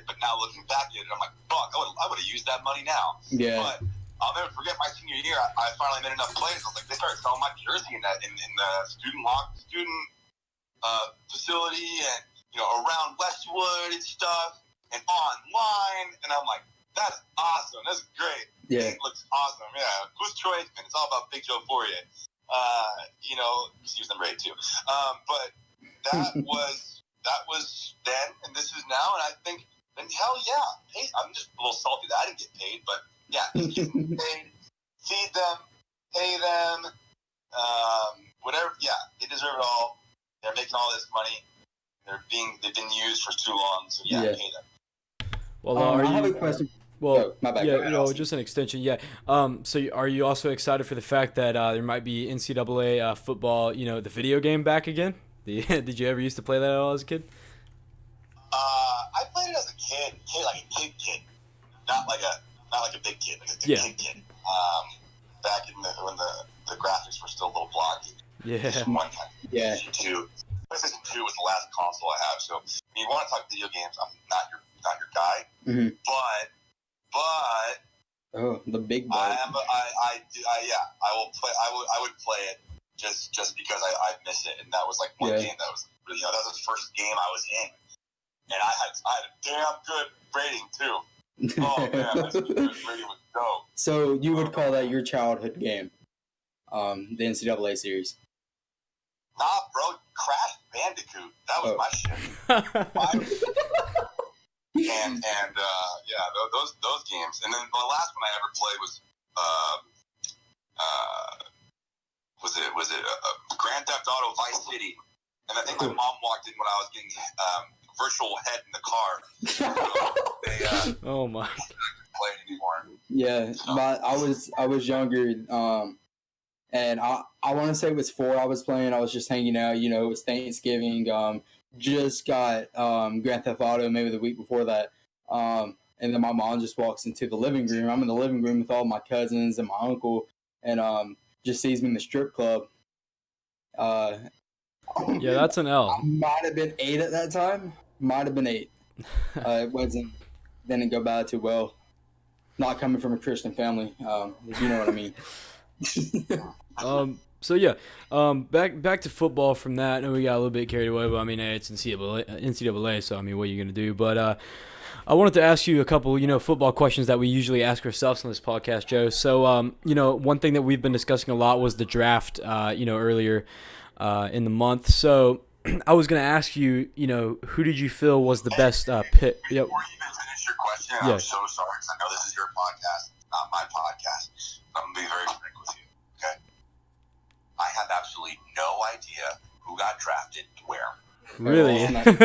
But now looking back at it, I'm like, fuck, I would have used that money now. Yeah. But I'll never forget my senior year. I finally made enough plays. I was like, they started selling my jersey in the student facility and around Westwood and stuff and online, and I'm like, that's awesome. That's great. Yeah. It looks awesome. Yeah. Who's Troy Aikman? It's all about Big Joe Fauria. He's number 8 too. But that was then, and this is now, and I think, then hell yeah. I'm just a little salty that I didn't get paid, but yeah, get paid, feed them, pay them, whatever. Yeah, they deserve it all. They're making all this money. They've been used for too long, so yeah. Pay them. Well, I have a question. Well, my bad. yeah, just an extension. Yeah. So are you also excited for the fact that there might be NCAA football, the video game back again? Did you ever used to play that at all as a kid? I played it as a kid, like a kid, not like a big kid, like a kid. Back in when the graphics were still a little blocky. Yeah. Yeah. PlayStation 2 was the last console I have. So when you want to talk video games, I'm not your guy. Mm-hmm. But the big boy. I will play. I would play it just because I miss it, and that was like one game that was really, that was the first game I was in, and I had a damn good rating too. Oh man, my rating was dope. So you would call that your childhood game, the NCAA series? Nah, bro, Crash Bandicoot. That was my shit. And those games. And then the last one I ever played was Grand Theft Auto Vice City. And I think my mom walked in when I was getting virtual head in the car. So they oh my! Play it anymore. Yeah, but I was younger, and I want to say it was 4 I was playing. I was just hanging out. It was Thanksgiving. Just got Grand Theft Auto maybe the week before that. And then my mom just walks into the living room. I'm in the living room with all my cousins and my uncle, and just sees me in the strip club. Yeah, that's an L. I might have been 8 at that time. Might have been 8. It wasn't. Didn't go bad too well. Not coming from a Christian family, if you know what I mean. So yeah, back to football from that. I know we got a little bit carried away, but I mean, it's NCAA, so I mean, what are you gonna do? But I wanted to ask you a couple, football questions that we usually ask ourselves on this podcast, Joe. So, one thing that we've been discussing a lot was the draft, earlier in the month. So I was gonna ask you, who did you feel was the best pick? Before you even finish your question, Yeah. I'm so sorry because I know this is your podcast, not my podcast. I'm gonna be very frank with you. Okay, I have absolutely no idea who got drafted where. Really? Let's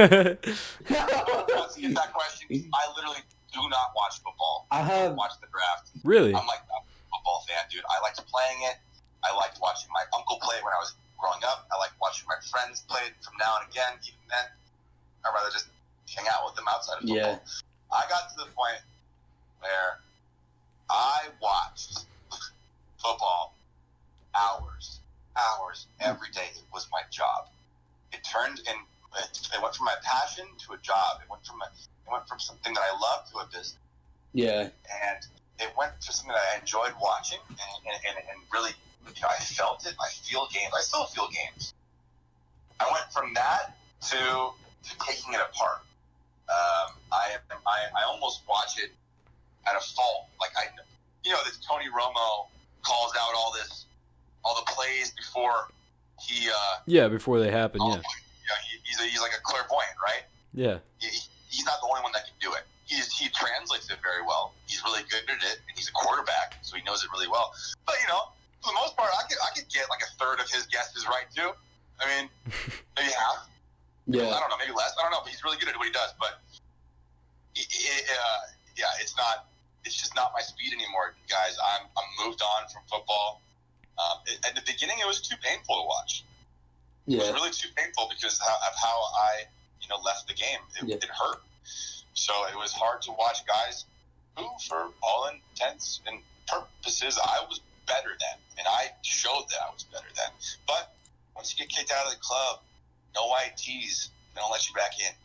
get that question. I literally do not watch football. I don't watch the draft. Really? I'm like a football fan, dude. I liked playing it. I liked watching my uncle play when I was growing up. I liked watching my friends play it from now and again. Even then, I'd rather just hang out with them outside of football. Yeah. I got to the point where I watched football hours every day. It was my job. It went from my passion to a job. It went from something that I loved to a business. Yeah. And it went to something that I enjoyed watching and really, I felt it. I feel games. I still feel games. I went from that to taking it apart. I almost watch it at a fault. Like this Tony Romo calls out all the plays before he. Before they happen. Yeah. He's like a clairvoyant, right? Yeah. He he's not the only one that can do it. He translates it very well. He's really good at it, and he's a quarterback, so he knows it really well. But for the most part, I could get like a third of his guesses right too. I mean, maybe half. Yeah. I don't know, maybe less. I don't know, but he's really good at what he does. But it's not. It's just not my speed anymore, guys. I'm moved on from football. At the beginning, it was too painful to watch. It was really too painful because of how I, left the game. It hurt. So it was hard to watch guys who, for all intents and purposes, I was better than, and I showed that I was better than. But once you get kicked out of the club, no ITs, they don't let you back in.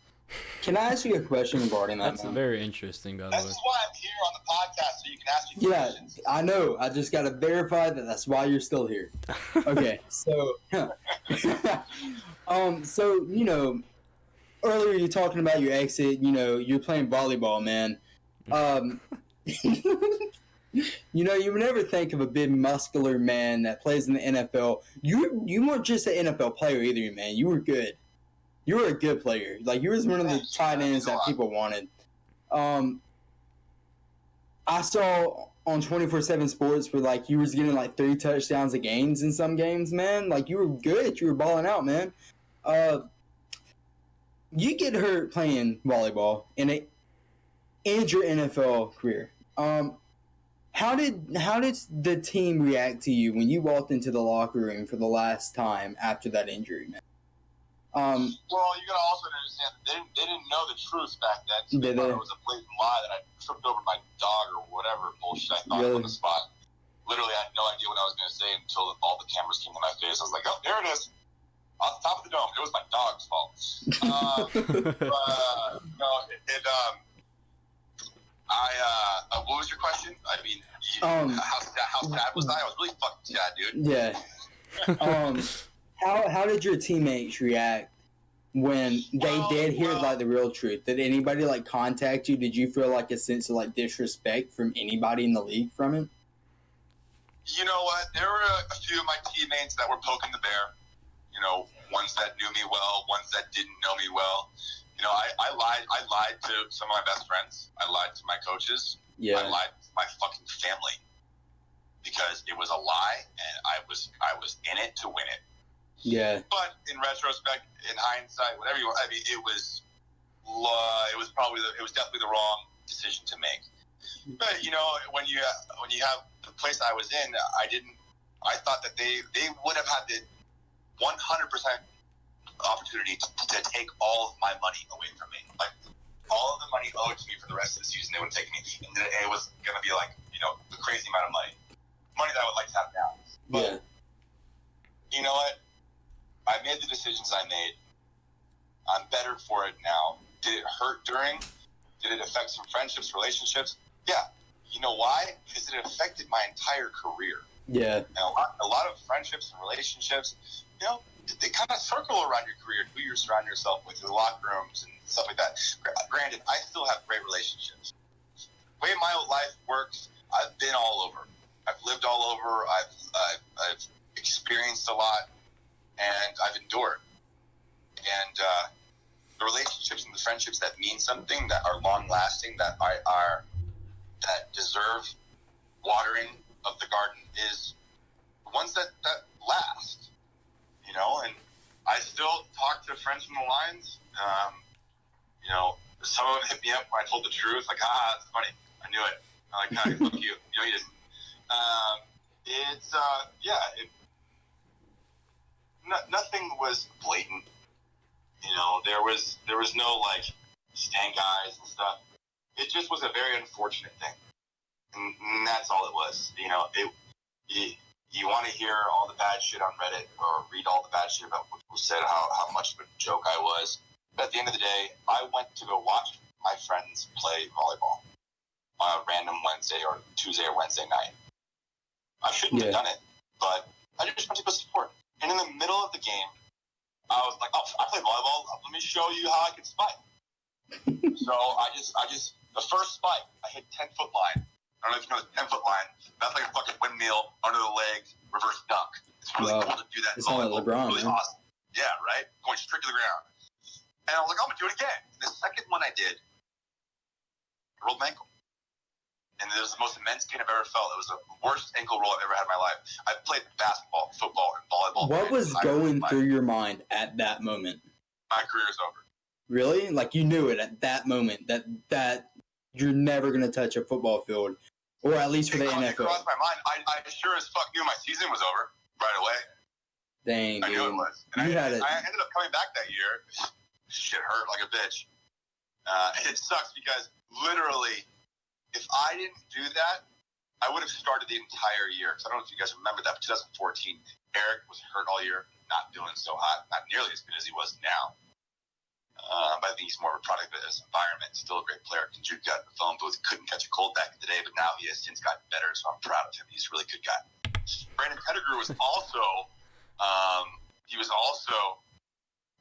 Can I ask you a question regarding that? That's very interesting, by the way. This is why I'm here on the podcast, so you can ask me questions. I know. I just got to verify that that's why you're still here. Okay, so, earlier you talking about your exit. You're playing volleyball, man. You would never think of a big muscular man that plays in the NFL. You weren't just an NFL player either, man. You were good. You were a good player. Like, you was one of the tight ends that people wanted. I saw on 24/7 Sports where, like, you was getting, like, 3 touchdowns a game in some games, man. Like, you were good. You were balling out, man. You get hurt playing volleyball and it ends your NFL career. How did the team react to you when you walked into the locker room for the last time after that injury, man? Well, you gotta also understand that they didn't know the truth back then. So they thought it was a blatant lie that I tripped over my dog or whatever bullshit I thought on the spot. Literally, I had no idea what I was gonna say until all the cameras came to my face. I was like, "Oh, there it is, on the top of the dome." It was my dog's fault. What was your question? I mean, how sad was I? I was really fucking sad, dude. Yeah. How did your teammates react when they did hear like the real truth? Did anybody like contact you? Did you feel like a sense of like disrespect from anybody in the league from it? You know what? There were a few of my teammates that were poking the bear. Ones that knew me well, ones that didn't know me well. I lied to some of my best friends. I lied to my coaches. Yeah. I lied to my fucking family because it was a lie, and I was in it to win it. Yeah. But in retrospect, in hindsight, whatever you want, I mean, it was definitely the wrong decision to make. But when you have the place I was in, I thought that they would have had the 100% opportunity to take all of my money away from me. Like, all of the money owed to me for the rest of the season, they would take me. And it was going to be like, a crazy amount of money. Money that I would like to have now. But, you know what? I made the decisions I made. I'm better for it now. Did it hurt during? Did it affect some friendships, relationships? Yeah. You know why? Because it affected my entire career. Yeah. And a lot of friendships and relationships, they kind of circle around your career, who you surround yourself with, the locker rooms and stuff like that. Granted, I still have great relationships. The way my life works, I've been all over. I've lived all over. I've experienced a lot, and I've endured. And the relationships and the friendships that mean something, that are long lasting, that deserve watering of the garden, is the ones that last. And I still talk to friends from the Lions. Some of them hit me up when I told the truth, like, that's funny. I knew it. I'm like, fuck you. You didn't. Nothing was blatant. There was no, like, stand guys and stuff. It just was a very unfortunate thing. And that's all it was. You want to hear all the bad shit on Reddit or read all the bad shit about what people said, how much of a joke I was. But at the end of the day, I went to go watch my friends play volleyball on a random Wednesday or Tuesday or Wednesday night. I shouldn't have done it, but I just went to go support. And in the middle of the game, I was like, I play volleyball. Let me show you how I can spike. So I just, the first spike, I hit 10-foot line. I don't know if you know the 10-foot line. That's like a fucking windmill, under the legs, reverse dunk. It's really cool to do that. It's like LeBron, really awesome. Yeah, right? Going straight to the ground. And I was like, I'm going to do it again. And the second one I did, I rolled my ankle. And it was the most immense pain I've ever felt. It was the worst ankle roll I've ever had in my life. I've played basketball, football, and volleyball. What was going through your mind at that moment? My career's over. Really? Like, you knew it at that moment that you're never going to touch a football field, or at least for the NFL. It crossed my mind. I sure as fuck knew my season was over right away. Dang, I knew it was. And I ended up coming back that year. Shit hurt like a bitch. And it sucks because literally, if I didn't do that, I would have started the entire year. Because I don't know if you guys remember that, but 2014, Eric was hurt all year, not doing so hot, not nearly as good as he was now. But I think he's more of a product of his environment. Still a great player. Jude got in the phone booth. Couldn't catch a cold back in the day, but now he has since gotten better, so I'm proud of him. He's a really good guy. Brandon Pettigrew was also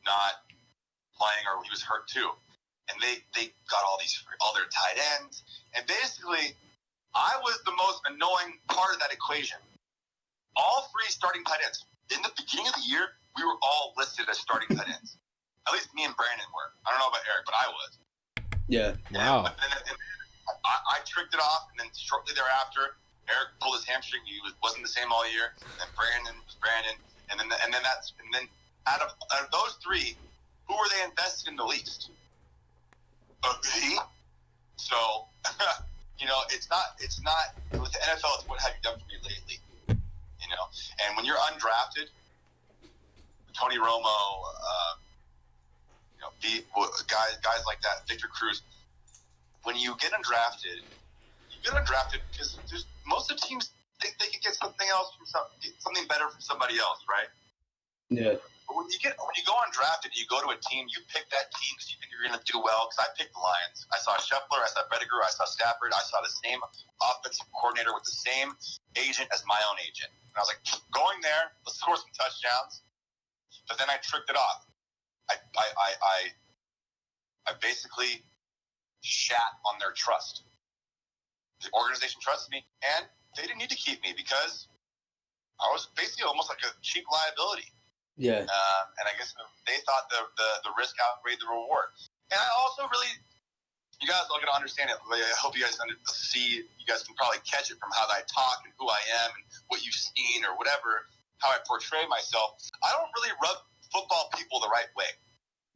not playing, or he was hurt too. And they got all their tight ends. And basically, I was the most annoying part of that equation. All three starting tight ends. In the beginning of the year, we were all listed as starting tight ends. At least me and Brandon were. I don't know about Eric, but I was. Yeah. Wow. And I tricked it off, and then shortly thereafter, Eric pulled his hamstring. He wasn't the same all year. And Brandon, and then out of those three, who were they invested in the least? Me. So, it's not with the NFL. It's what have you done for me lately? And when you're undrafted, Tony Romo, guys like that, Victor Cruz. When you get undrafted, because most of the teams think they can get something better from somebody else, right? Yeah. But when you go undrafted, you go to a team, you pick that team because you think you're going to do well. Because I picked the Lions. I saw Scheffler, I saw Pettigrew, I saw Stafford, I saw the same offensive coordinator with the same agent as my own agent. And I was like, going there, let's score some touchdowns. But then I tricked it off. I basically shat on their trust. The organization trusted me, and they didn't need to keep me because I was basically almost like a cheap liability. Yeah. And I guess they thought the risk outweighed the reward. And I also really, you guys are going to understand it. I hope you guys you guys can probably catch it from how I talk and who I am and what you've seen or whatever, how I portray myself. I don't really rub football people the right way.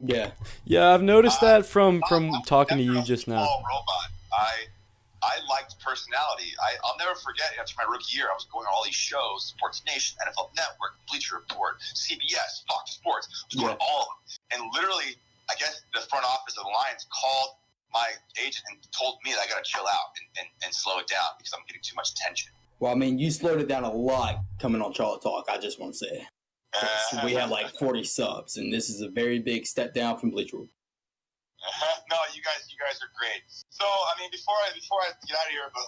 Yeah. Yeah, I've noticed that from talking to you just now. Robot. I liked personality. I'll never forget, after my rookie year, I was going to all these shows, Sports Nation, NFL Network, Bleacher Report, CBS, Fox Sports. I was going to all of them. And literally, I guess the front office of the Lions called my agent and told me that I got to chill out and slow it down because I'm getting too much attention. Well, I mean, you slowed it down a lot coming on Charlotte Talk, I just want to say. We have like 40 subs, and this is a very big step down from Bleacher Report. No, you guys are great. So, I mean, before I get out of here, but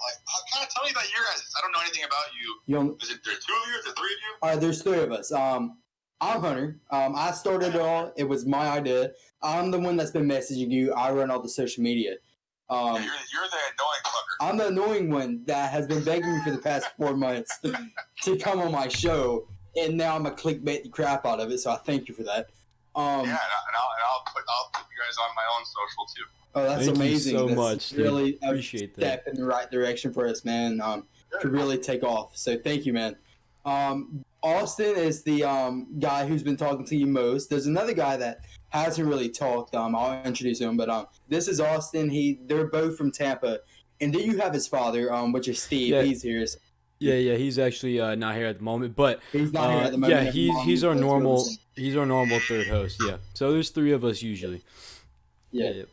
kind of tell me about your guys. I don't know anything about you. Is it there two of you? Is there three of you? All right, there's three of us. I'm Hunter. I started it all. It was my idea. I'm the one that's been messaging you. I run all the social media. You're the annoying fucker. I'm the annoying one that has been begging me for the past 4 months to come on my show, and now I'm a clickbait the crap out of it. So I thank you for that. And I'll put you guys on my own social too. Oh, that's Thank amazing. you so That's much. really Appreciate a step that. in the right direction for us, man. To really take off. So thank you, man. Austin is the guy who's been talking to you most. There's another guy that hasn't really talked. I'll introduce him, but this is Austin. They're both from Tampa, and then you have his father, which is Steve. Yeah. He's here. Yeah, he's actually not here at the moment, but He's not here at the moment. yeah, he's our normal third host. Yeah, so there's three of us usually. Yeah.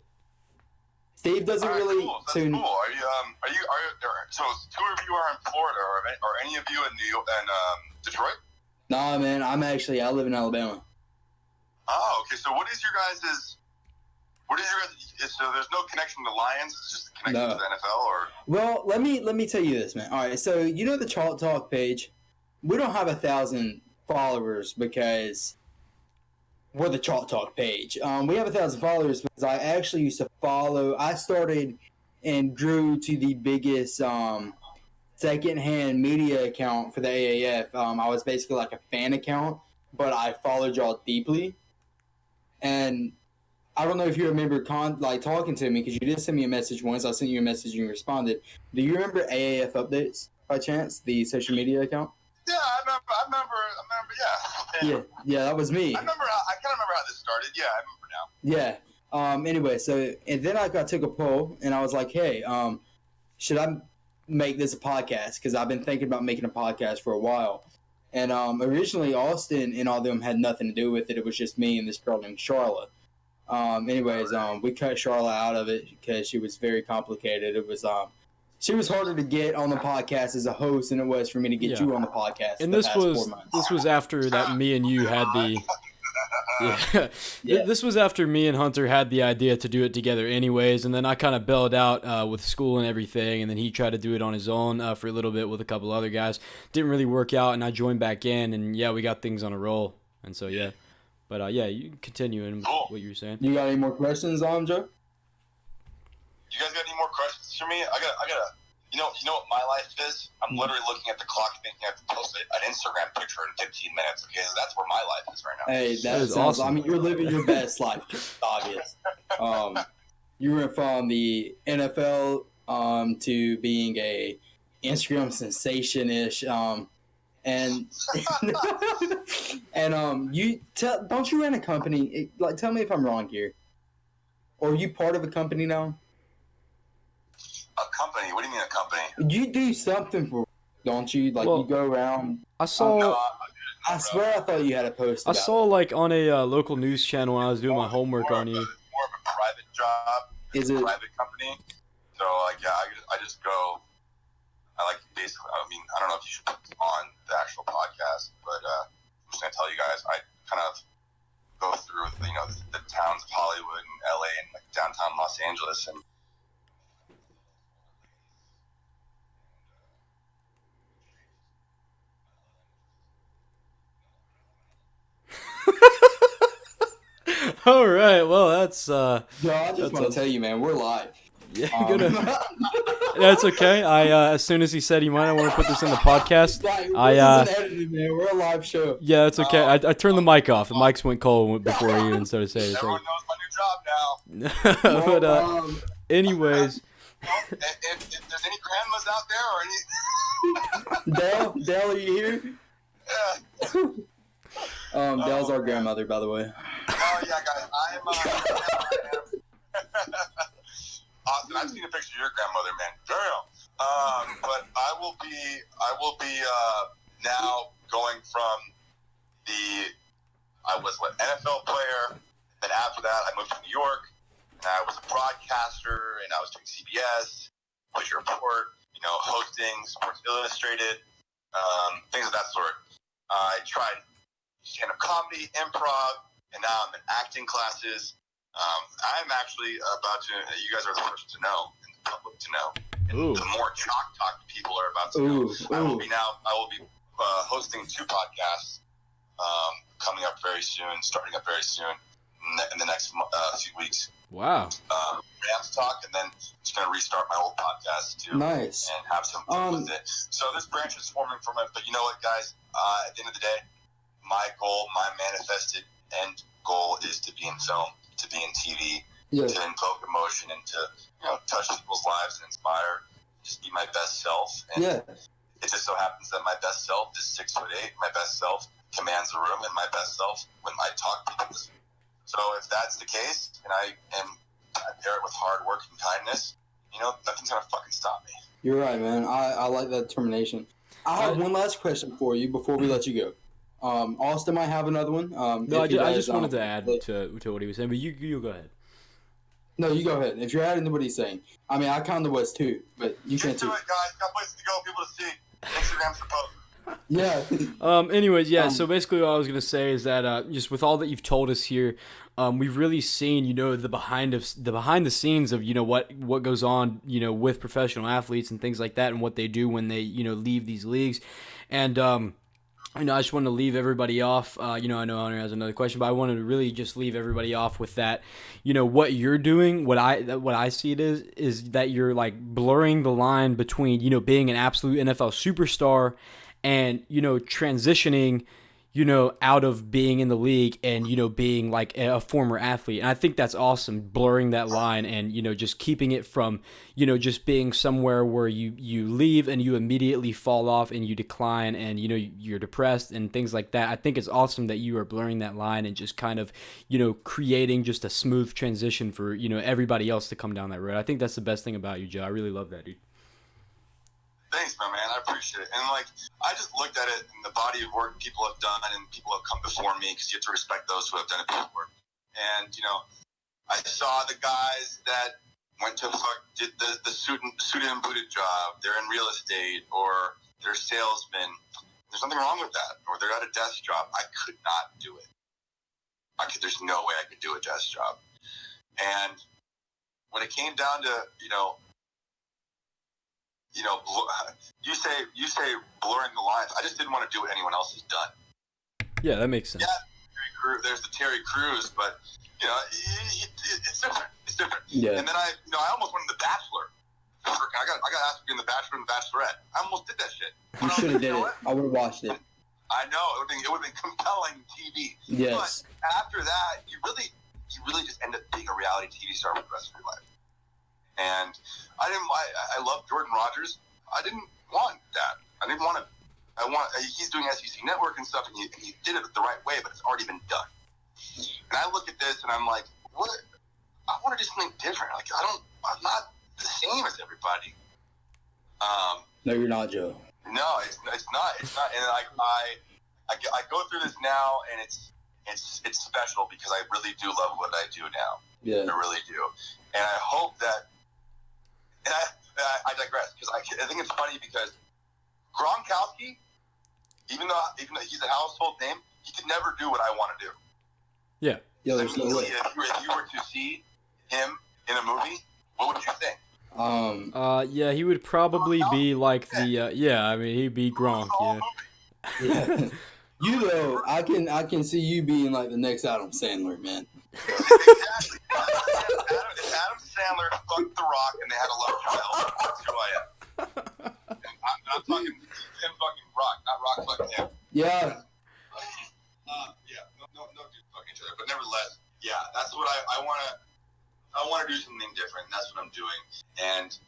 Steve doesn't really. Cool. That's cool. Are you so two of you are in Florida, or any of you in New York and Detroit? Nah, man. I live in Alabama. Oh, okay. So what is your guys'? So there's no connection to Lions. It's just a connection to the NFL, or? Well, let me tell you this, man. All right. So you know the Charlotte Talk page. We don't have 1,000 followers because we're the Charlotte Talk page. We have 1,000 followers because I actually used to follow. I started and grew to the biggest secondhand media account for the AAF. I was basically like a fan account, but I followed y'all deeply. And I don't know if you remember talking to me because you did send me a message once. I sent you a message and you responded. Do you remember AAF Updates by chance, the social media account? Yeah, I remember. Yeah, that was me. I kind of remember how this started. Yeah, I remember now. Yeah. Anyway, and then I took a poll and I was like, hey, should I make this a podcast? Because I've been thinking about making a podcast for a while. And originally, Austin and all them had nothing to do with it. It was just me and this girl named Charlotte. We cut Charlotte out of it because she was very complicated. It was she was harder to get on the podcast as a host than it was for me to get you on the podcast. And this was after that me and you had the. Yeah. This was after me and Hunter had the idea to do it together anyways, and then I kind of bailed out with school and everything, and then he tried to do it on his own for a little bit with a couple other guys. Didn't really work out, and I joined back in, and we got things on a roll, and so But you can continue in what you were saying. You got any more questions, Joe? You guys got any more questions for me? I got. You know what my life is? I'm literally looking at the clock, thinking I have to post an Instagram picture in 15 minutes. Okay, so that's where my life is right now. Hey, that is awesome. I mean, you're living your best life. It's obvious. You went from the NFL to being a Instagram sensation-ish, and don't you run a company? Tell me if I'm wrong here. Or are you part of a company now? A company? What do you mean a company? You do something for, don't you? You go around. I saw. I swear, I thought you had a post. I saw on a local news channel when I was doing my homework on you. More of a private job. Is it a private company? So I just go. Basically. I mean, I don't know if you should put this on the actual podcast, but I'm just gonna tell you guys. I kind of go through the towns of Hollywood and LA and downtown Los Angeles and. All right, well that's. I just want to tell you, man, we're live. Yeah, that's okay. As soon as he said he might want to put this in the podcast, This isn't edited, man. We're a live show. Yeah, that's okay. I turned the mic off. The mics went cold before he even started saying it. Everyone knows my new job now. But anyways. If there's any grandmas out there or any. Dale, are you here? Yeah. Dale's our grandmother, by the way. Oh yeah, guys, I am. Austin, I've seen a picture of your grandmother, man. Girl. But I will be now going from I was NFL player. Then after that, I moved to New York, and I was a broadcaster, and I was doing CBS, Bleacher Report, hosting Sports Illustrated, things of that sort. I tried stand-up comedy, improv, and now I'm in acting classes. I'm actually about to. You guys are the first to know, and the public to know. And the more Chalk Talk people are about to know. I will be hosting 2 podcasts coming up very soon, starting up very soon in the next few weeks. Wow. Rams Talk, and then just going to restart my old podcast too. Nice. And have some fun with it. So this branch is forming from it. But you know what, guys? At the end of the day, my goal, my manifested end goal is to be in film, to be in TV, to invoke emotion, and to touch people's lives and inspire, just be my best self. And it just so happens that my best self is 6'8". My best self commands the room, and my best self, when I talk, people listen. So if that's the case, and I pair it with hard work and kindness, nothing's gonna fucking stop me. You're right, man. I like that determination. I have one last question for you before we let you go. Austin might have another one. No, I just wanted to add to what he was saying, but you go ahead. No, you go ahead. If you're adding to what he's saying. I mean, I kind of was too, but you can't do it, guys. Got places to go, people to see. Instagram's the post. Yeah. Anyways, so basically what I was going to say is that just with all that you've told us here, we've really seen, the behind the scenes of, what goes on, with professional athletes and things like that, and what they do when they, leave these leagues. And, I just wanted to leave everybody off. I know Hunter has another question, but I wanted to really just leave everybody off with that. What you're doing, what I see it is that you're blurring the line between, being an absolute NFL superstar and, transitioning, out of being in the league and, being like a former athlete. And I think that's awesome, blurring that line and, just keeping it from, just being somewhere where you leave and you immediately fall off and you decline and, you're depressed and things like that. I think it's awesome that you are blurring that line and just kind of, creating just a smooth transition for, everybody else to come down that road. I think that's the best thing about you, Joe. I really love that, dude. Thanks, my man. I appreciate it. And, I just looked at it in the body of work people have done and people have come before me because you have to respect those who have done it before. And, I saw the guys that went to did the suited and booted job. They're in real estate or they're salesmen. There's nothing wrong with that. Or they're at a desk job. I could not do it. There's no way I could do a desk job. And when it came down to, you say blurring the lines. I just didn't want to do what anyone else has done. Yeah, that makes sense. Yeah, there's the Terry Crews, but it's different. It's different. Yeah. And then I almost went to The Bachelor. I got asked to be in The Bachelor and The Bachelorette. I almost did that shit. You should have did it. I would have watched it. I know it would have been compelling TV. Yes. But after that, you really just end up being a reality TV star for the rest of your life. And I love Jordan Rogers. I didn't want that. I didn't want to. He's doing SEC Network and stuff, and he did it the right way, but it's already been done. And I look at this, and I'm like, what? I want to do something different. I'm not the same as everybody. No, you're not, Joe. No, it's not. It's not. And I go through this now, and it's special because I really do love what I do now. Yeah. I really do. And I hope that. And I digress because I think it's funny because Gronkowski, even though he's a household name, he could never do what I want to do. Yeah, there's no way. If you were to see him in a movie, what would you think? Yeah, he would probably be like he'd be Gronk, Yeah. You though, I can see you being like the next Adam Sandler, man. Exactly. If Adam Sandler fucked The Rock and they had a love child, that's who I am. And I'm talking him fucking Rock, not Rock fucking him. Yeah. No dude fucking each other. But nevertheless, yeah, that's what I want to do something different. And that's what I'm doing. And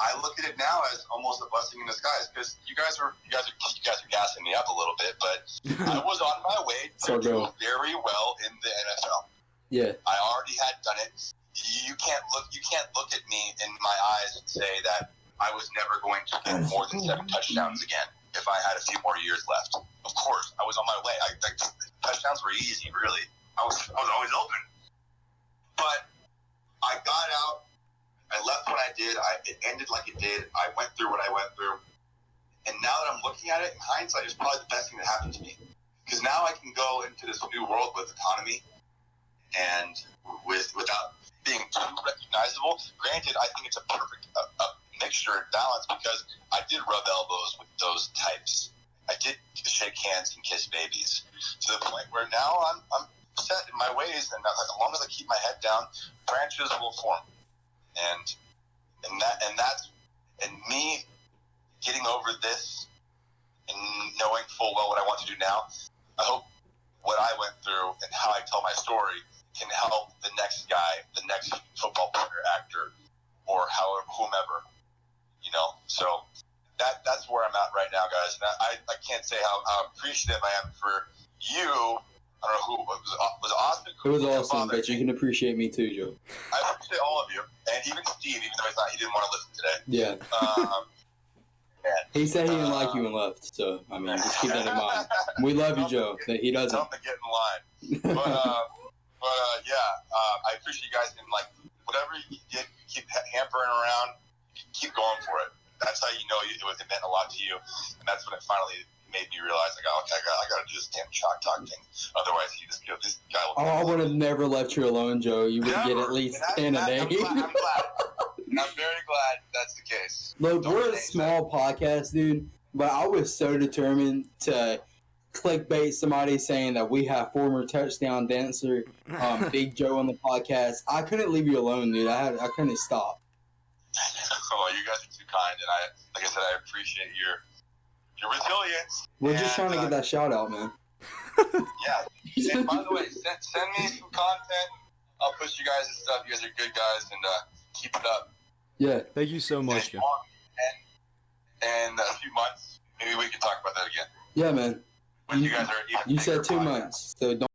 I look at it now as almost a blessing in disguise because you guys are gassing me up a little bit, but I was on my way to do very well in the NFL. Yeah. I already had done it. You can't look at me in my eyes and say that I was never going to get more than 7 touchdowns again if I had a few more years left. Of course, I was on my way. Touchdowns were easy, really. I was always open. But I got out. I left when I did. It ended like it did. I went through what I went through. And now that I'm looking at it in hindsight, it's probably the best thing that happened to me. Because now I can go into this new world with autonomy and without being too recognizable. Granted, I think it's a perfect mixture and balance because I did rub elbows with those types. I did shake hands and kiss babies to the point where now I'm set in my ways, and as long as I keep my head down, branches will form. And me getting over this and knowing full well what I want to do now, I hope what I went through and how I tell my story can help the next guy, the next football player, actor, or whomever, So that's where I'm at right now, guys. And I can't say how appreciative I am for you. I don't know who was Austin. It was awesome, but you can appreciate me too, Joe. I appreciate all of you, and even Steve, even though he didn't want to listen today. Yeah. He said he didn't like you and left, so I mean, just keep that in mind. We love you, Joe. That he doesn't. Tell him to get in line. But I appreciate you guys, and whatever you did, keep hampering around, keep going for it. That's how you know it meant a lot to you, and that's when it finally made me realize I got to do this damn chalk talk thing. Otherwise, this guy will. I would have never left you alone, Joe. You would get at least 10 a day. I'm glad. I'm very glad that's the case. Look, we're a small podcast, dude, but I was so determined to clickbait somebody saying that we have former touchdown dancer Big Joe on the podcast. I couldn't leave you alone, dude. I couldn't stop. Oh, you guys are too kind, and like I said, I appreciate your resilience. We're just trying to get that shout out, man. Yeah. And by the way, send me some content. I'll push you guys and stuff. You guys are good guys, and keep it up. Yeah. Thank you so much, Joe. And a few months, maybe we can talk about that again. Yeah, man. When you guys are even You said bigger 2 podcast. months, so don't.